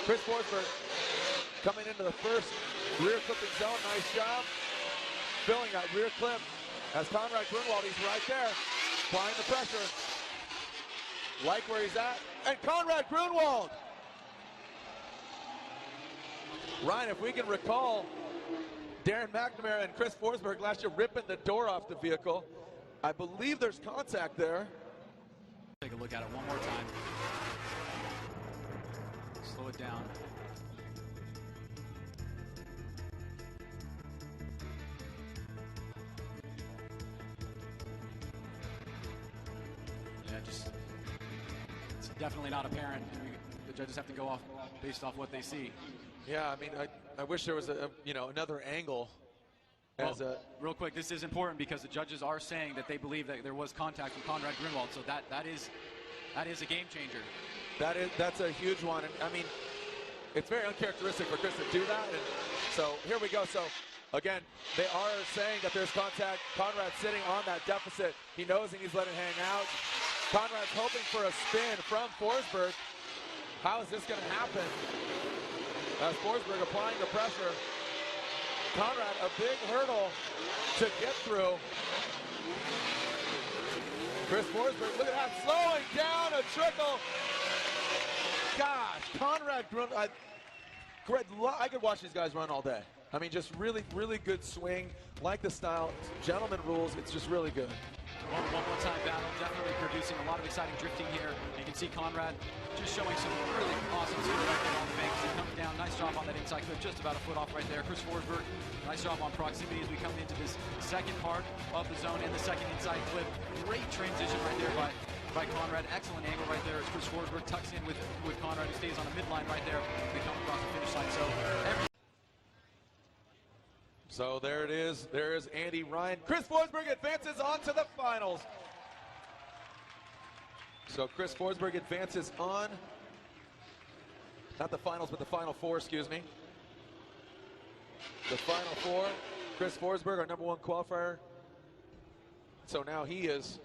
Chris Forsberg coming into the first rear clipping zone. Nice job filling that rear clip as Conrad Grunwald, he's right there, applying the pressure. Like where he's at, and Conrad Grunwald. Ryan, if we can recall, Darren McNamara and Chris Forsberg last year ripping the door off the vehicle. I believe there's contact there. Take a look at it one more time. Slow it down. Yeah, it's definitely not apparent. The judges have to go off based off what they see. Yeah, I mean, I wish there was another angle. Real quick, this is important because the judges are saying that they believe that there was contact from Conrad Grunwald, so that is a game changer. That's a huge one, and I mean, it's very uncharacteristic for Chris to do that. And so here we go. So again, they are saying that there's contact. Conrad's sitting on that deficit. He knows he needs to let it hang out. Conrad's hoping for a spin from Forsberg. How is this going to happen? As Forsberg applying the pressure. Conrad, a big hurdle to get through. Chris Forsberg, look at that, slowing down a trickle. Gosh, Conrad Grunwald, I could watch these guys run all day. I mean, just really, really good swing. Like the style, gentleman rules, it's just really good. One more time battle, definitely producing a lot of exciting drifting here. You can see Conrad just showing some really awesome skill right there on the bank. He comes down, nice job on that inside clip, just about a foot off right there. Chris Forsberg, nice job on proximity as we come into this second part of the zone and the second inside clip. Great transition right there by Conrad. Excellent angle right there as Chris Forsberg tucks in with Conrad, who stays on the midline right there. We come across the finish line. So there it is. There is Andy Ryan. Chris Forsberg advances on to the finals. So Chris Forsberg advances on, not the finals, but the final four, excuse me. The final four. Chris Forsberg, our #1 qualifier. So now he is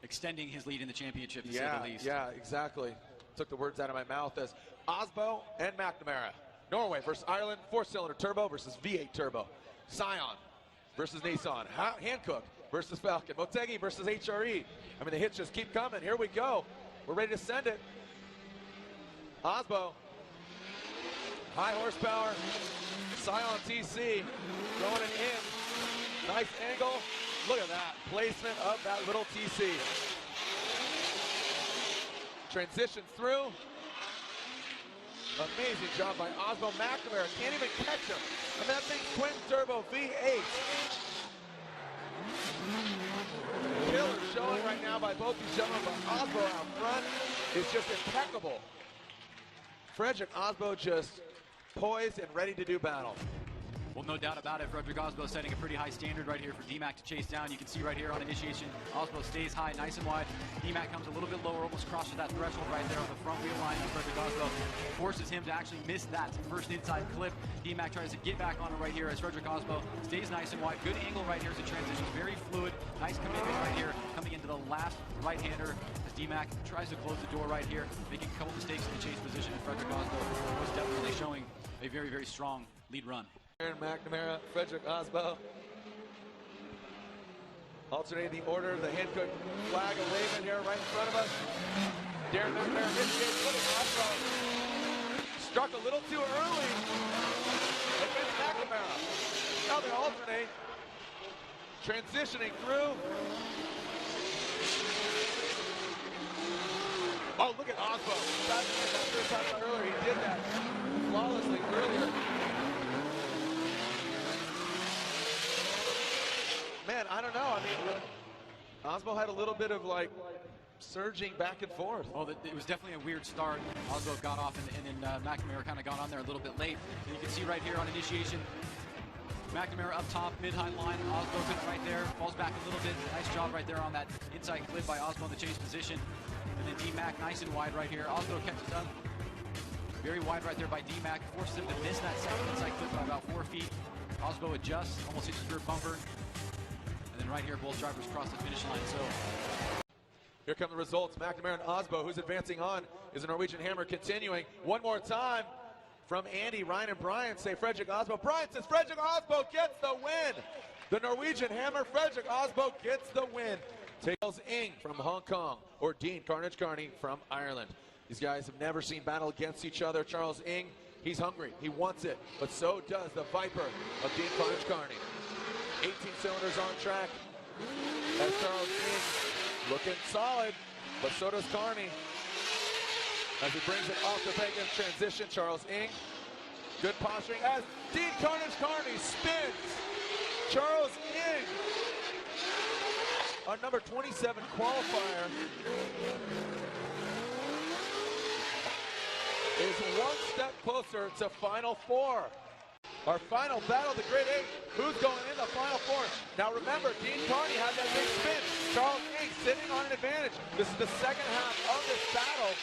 extending his lead in the championship, to say the least. Yeah, exactly. Took the words out of my mouth as Osbo and McNamara. Norway versus Ireland, 4-cylinder turbo versus V8 turbo. Scion versus Nissan. Hankook versus Falcon. Motegi versus HRE. I mean, the hits just keep coming. Here we go. We're ready to send it. Osbo. High horsepower. Scion TC. Throwing it in. Nice angle. Look at that. Placement of that little TC. Transitions through. Amazing job by Osbo. McNamara can't even catch him. I mean, that thing's twin turbo V8. Killer showing right now by both these gentlemen, but Osbo out front is just impeccable. Frederick Osbo just poised and ready to do battle. Well, no doubt about it. Frederick Osbo setting a pretty high standard right here for D-Mac to chase down. You can see right here on initiation, Osbo stays high, nice and wide. D-Mac comes a little bit lower, almost crosses that threshold right there on the front wheel line. Frederick Osbo forces him to actually miss that first inside clip. D-Mac tries to get back on it right here as Frederick Osbo stays nice and wide. Good angle right here as it transitions, very fluid. Nice commitment right here, coming into the last right-hander as D-Mac tries to close the door right here, making a couple mistakes in the chase position. And Frederick Osbo was definitely showing a very, very strong lead run. Aaron McNamara, Frederick Osbo. Alternating the order, the Hankook flag a waving here right in front of us. Darren McNamara initiates, Frederick Osbo struck a little too early against McNamara. Now they alternate, transitioning through. Oh, look at Osbo. That first time earlier, he did that flawlessly earlier. Man, I don't know. I mean, Osbo had a little bit of like surging back and forth. Well, it was definitely a weird start. Osbo got off and then McNamara kind of got on there a little bit late. And you can see right here on initiation, McNamara up top, mid-high line. Osbo couldn't right there, falls back a little bit. Nice job right there on that inside clip by Osbo in the chase position. And then D-Mac nice and wide right here. Osbo catches up. Very wide right there by D-Mac. Forces him to miss that second inside clip by about 4 feet. Osbo adjusts, almost hits his rear bumper. And then right here, both drivers cross the finish line. So here come the results. McNamara and Osbo, who's advancing on, is the Norwegian Hammer continuing. One more time from Andy, Ryan, and Brian say Frederick Osbo. Brian says Frederick Osbo gets the win. The Norwegian Hammer, Frederick Osbo gets the win. Charles Ing from Hong Kong, or Dean Carnage Carney from Ireland. These guys have never seen battle against each other. Charles Ing, he's hungry, he wants it, but so does the Viper of Dean Carnage Carney. 18 cylinders on track as Charles Ing looking solid, but so does Carney. As he brings it off the Pekka transition, Charles Ing, good posturing as Dean Carnage Carney spins. Charles Ing, our number 27 qualifier, is one step closer to Final Four. Our final battle, the Great Eight. Who's going in the Final Four? Now remember, Dean Carney had that big spin. Charles Ing sitting on an advantage. This is the second half of this battle.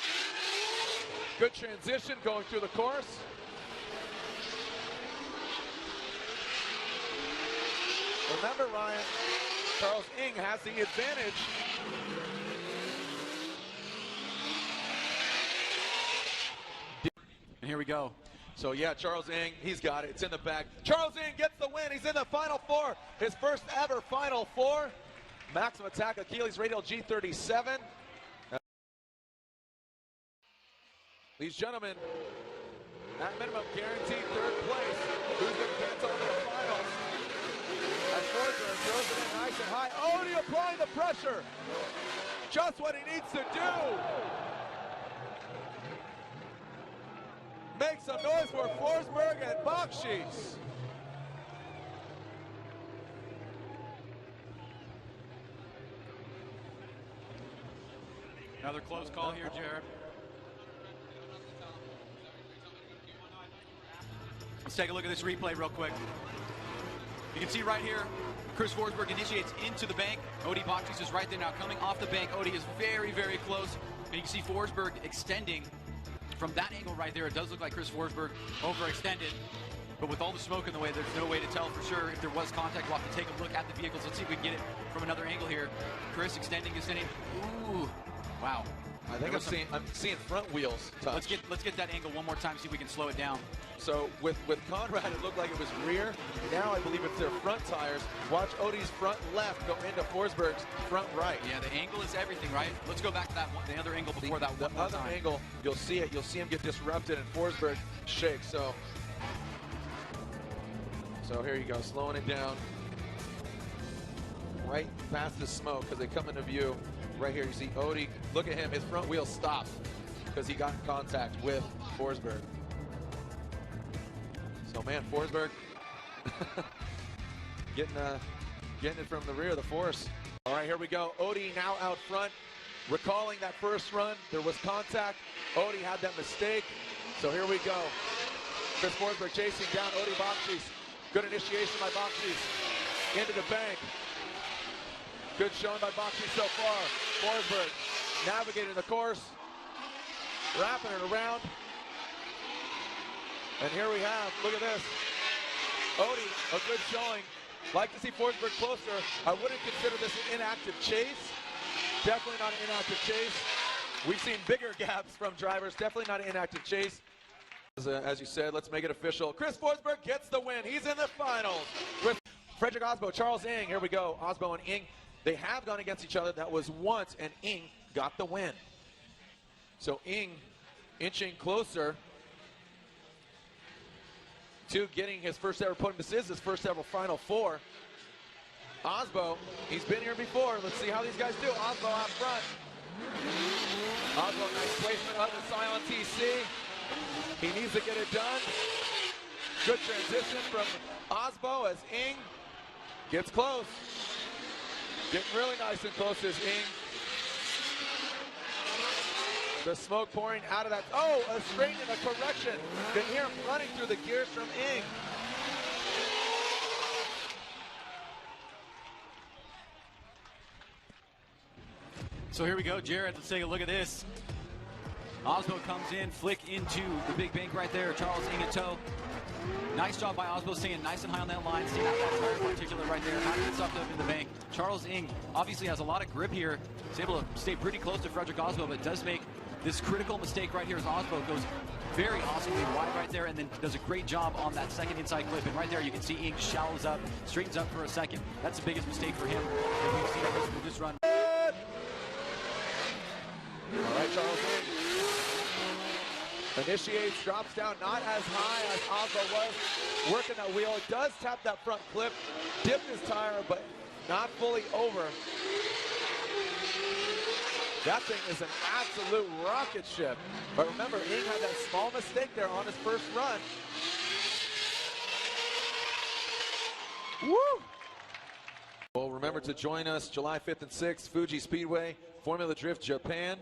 Good transition going through the course. Remember, Ryan, Charles Ing has the advantage. and here we go. So yeah, Charles Ing, he's got it. It's in the bag. Charles Ing gets the win. He's in the Final Four. His first ever Final Four. Maximum Attack Achilles Radial G37. These gentlemen, at minimum, guaranteed third place. Who's going to get on the finals? As Forsberg throws it in nice and high. Odie applying the pressure. Just what he needs to do. Make some noise for Forsberg and Bakshis. Another close call here, Jared. Let's take a look at this replay real quick. You can see right here, Chris Forsberg initiates into the bank. Odie Bakshis is right there now, coming off the bank. Odie is very, very close. And you can see Forsberg extending. From that angle right there, it does look like Chris Forsberg overextended. But with all the smoke in the way, there's no way to tell for sure if there was contact. We'll have to take a look at the vehicles. Let's see if we can get it from another angle here. Chris extending. Ooh, wow. I think I'm seeing front wheels touch. Let's get that angle one more time, see if we can slow it down. So with Conrad, it looked like it was rear. Now I believe it's their front tires. Watch Odie's front left go into Forsberg's front right. Yeah, the angle is everything, right? Let's go back to that one, the other angle before that one more time. The other angle, you'll see it. You'll see him get disrupted and Forsberg shake. So here you go, slowing it down. Right past the smoke because they come into view. Right here, you see Odie. Look at him. His front wheel stops because he got in contact with Forsberg. So, man, Forsberg getting it from the rear of the force. All right, here we go. Odie now out front. Recalling that first run, there was contact. Odie had that mistake. So here we go. Chris Forsberg chasing down Odie Bakshis. Good initiation by Boxy into the bank. Good showing by Boxy so far. Forsberg navigating the course, wrapping it around. And here we have, look at this. Odie, a good showing. Like to see Forsberg closer. I wouldn't consider this an inactive chase. Definitely not an inactive chase. We've seen bigger gaps from drivers. Definitely not an inactive chase. As you said, let's make it official. Chris Forsberg gets the win. He's in the finals. Frederick Osbo, Charles Ng. Here we go. Osbo and Ng. They have gone against each other. That was once, and Ng got the win. So Ng inching closer to getting his first ever podium. This is his first ever Final Four. Osbo, he's been here before. Let's see how these guys do. Osbo out front. Osbo, nice placement of the silent TC. He needs to get it done. Good transition from Osbo as Ng gets close. Getting really nice and close as Ng. The smoke pouring out of that. Oh, a straight and a correction. Can hear him running through the gears from Ng. So here we go, Jared. Let's take a look at this. Osbo comes in, flick into the big bank right there. Charles Ng in tow. Nice job by Osbo, staying nice and high on that line. Seeing that tire in particular right there. How to get stuffed up in the bank. Charles Ng obviously has a lot of grip here. He's able to stay pretty close to Frederick Osbo, but does make this critical mistake right here as Osbo goes very awesomely wide right there and then does a great job on that second inside clip. And right there you can see Ng shallows up, straightens up for a second. That's the biggest mistake for him. And we've seen this run. All right, Charles Ng initiates, drops down, not as high as Osbo was. Working that wheel, it does tap that front clip, dipped his tire, but not fully over. That thing is an absolute rocket ship. But remember, Ng had that small mistake there on his first run. Woo! Well, remember to join us July 5th and 6th, Fuji Speedway, Formula Drift, Japan.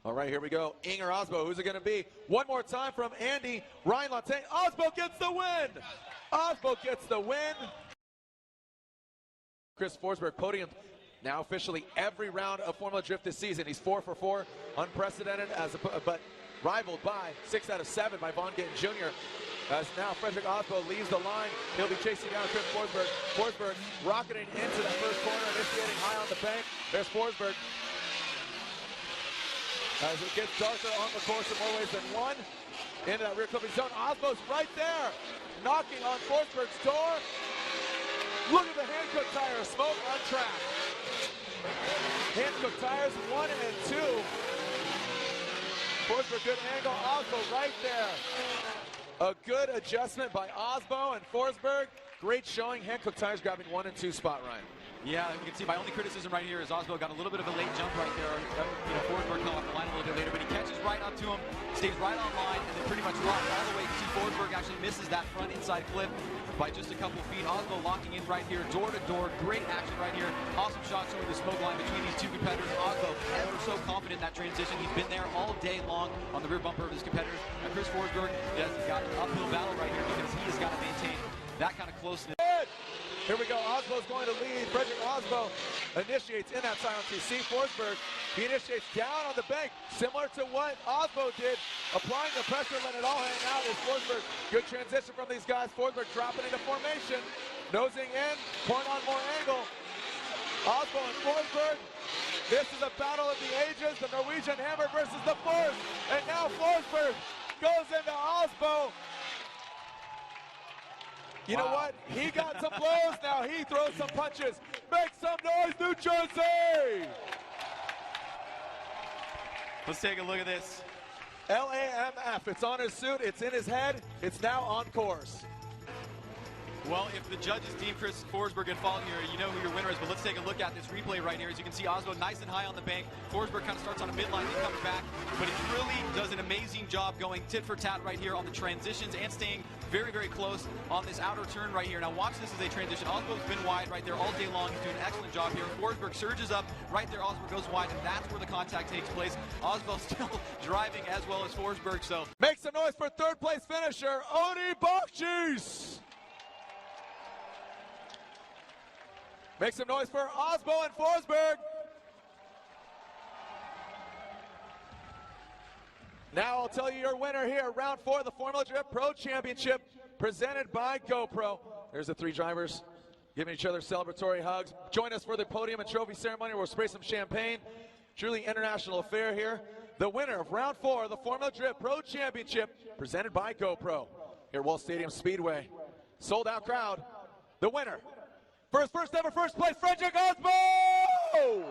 All right, here we go. Ng or Osbo, who's it going to be? One more time from Andy. Ryan Latte. Osbo gets the win. Osbo gets the win. Chris Forsberg podium now officially every round of Formula Drift this season. He's 4 for 4, unprecedented, but rivaled by 6 out of 7 by Von Gittin Jr. As now Frederick Osbo leaves the line. He'll be chasing down Chris Forsberg. Forsberg rocketing into that first corner, initiating high on the bank. There's Forsberg. As it gets darker on the course in more ways than one. Into that rear clipping zone. Osbo's right there, knocking on Forsberg's door. Look at the Hankook tire, smoke on track. Hankook tires 1 and 2. Forsberg, good angle. Osbo right there. A good adjustment by Osbo and Forsberg. Great showing. Hankook tires grabbing 1 and 2 spot, Ryan. Yeah, you can see my only criticism right here is Osbo got a little bit of a late jump right there. Forsberg come off the line a little bit later, but he catches right up to him, stays right on line, and then pretty much rocked all the way. You see Forsberg actually misses that front inside clip by just a couple feet. Osbo locking in right here, door to door. Great action right here. Awesome shot showing the smoke line between these two competitors. Osbo ever so confident in that transition. He's been there all day long on the rear bumper of his competitors. And Chris Forsberg has got an uphill battle right here because he has got to maintain that kind of closeness. Here we go. Osbo's going to lead. Frederick Osbo initiates in that silent TC. Forsberg, he initiates down on the bank, similar to what Osbo did, applying the pressure, letting it all hang out. Is Forsberg. Good transition from these guys. Forsberg dropping into formation, nosing in, pouring on more angle. Osbo and Forsberg. This is a battle of the ages. The Norwegian Hammer versus the Force. And now Forsberg goes into Osbo. You know what? He got some blows now. He throws some punches. Make some noise, New Jersey! Let's take a look at this. LAMF. It's on his suit. It's in his head. It's now on course. Well, if the judges deem Chris Forsberg and following here, you know who your winner is, but let's take a look at this replay right here. As you can see, Osbo nice and high on the bank. Forsberg kind of starts on a midline, he's coming back, but he really does an amazing job going tit for tat right here on the transitions and staying very, very close on this outer turn right here. Now watch this as a transition. Osbo's been wide right there all day long. He's doing an excellent job here. Forsberg surges up right there. Osbo goes wide, and that's where the contact takes place. Osbo still driving as well as Forsberg, so. Make some noise for third place finisher, Odi Bakshis. Make some noise for Osbo and Forsberg. Now I'll tell you your winner here, round 4 of the Formula Drift Pro Championship, presented by GoPro. There's the 3 drivers giving each other celebratory hugs. Join us for the podium and trophy ceremony. We'll spray some champagne. Truly international affair here. The winner of round 4 of the Formula Drift Pro Championship, presented by GoPro. Here at Wall Stadium Speedway. Sold out crowd. The winner. First ever first place, Frederick Osbo!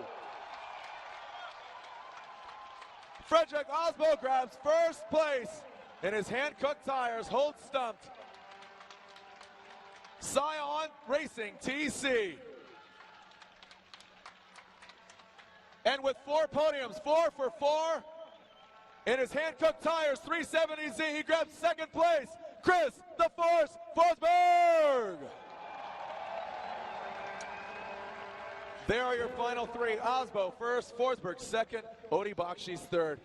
Frederick Osbo grabs first place in his hand-cooked tires, holds stumped. Scion Racing TC. And with 4 podiums, 4 for 4, in his hand-cooked tires, 370Z, he grabs second place, Chris the Force Forsberg! There are your final 3. Osbo first, Forsberg second, Odi Bakshis third.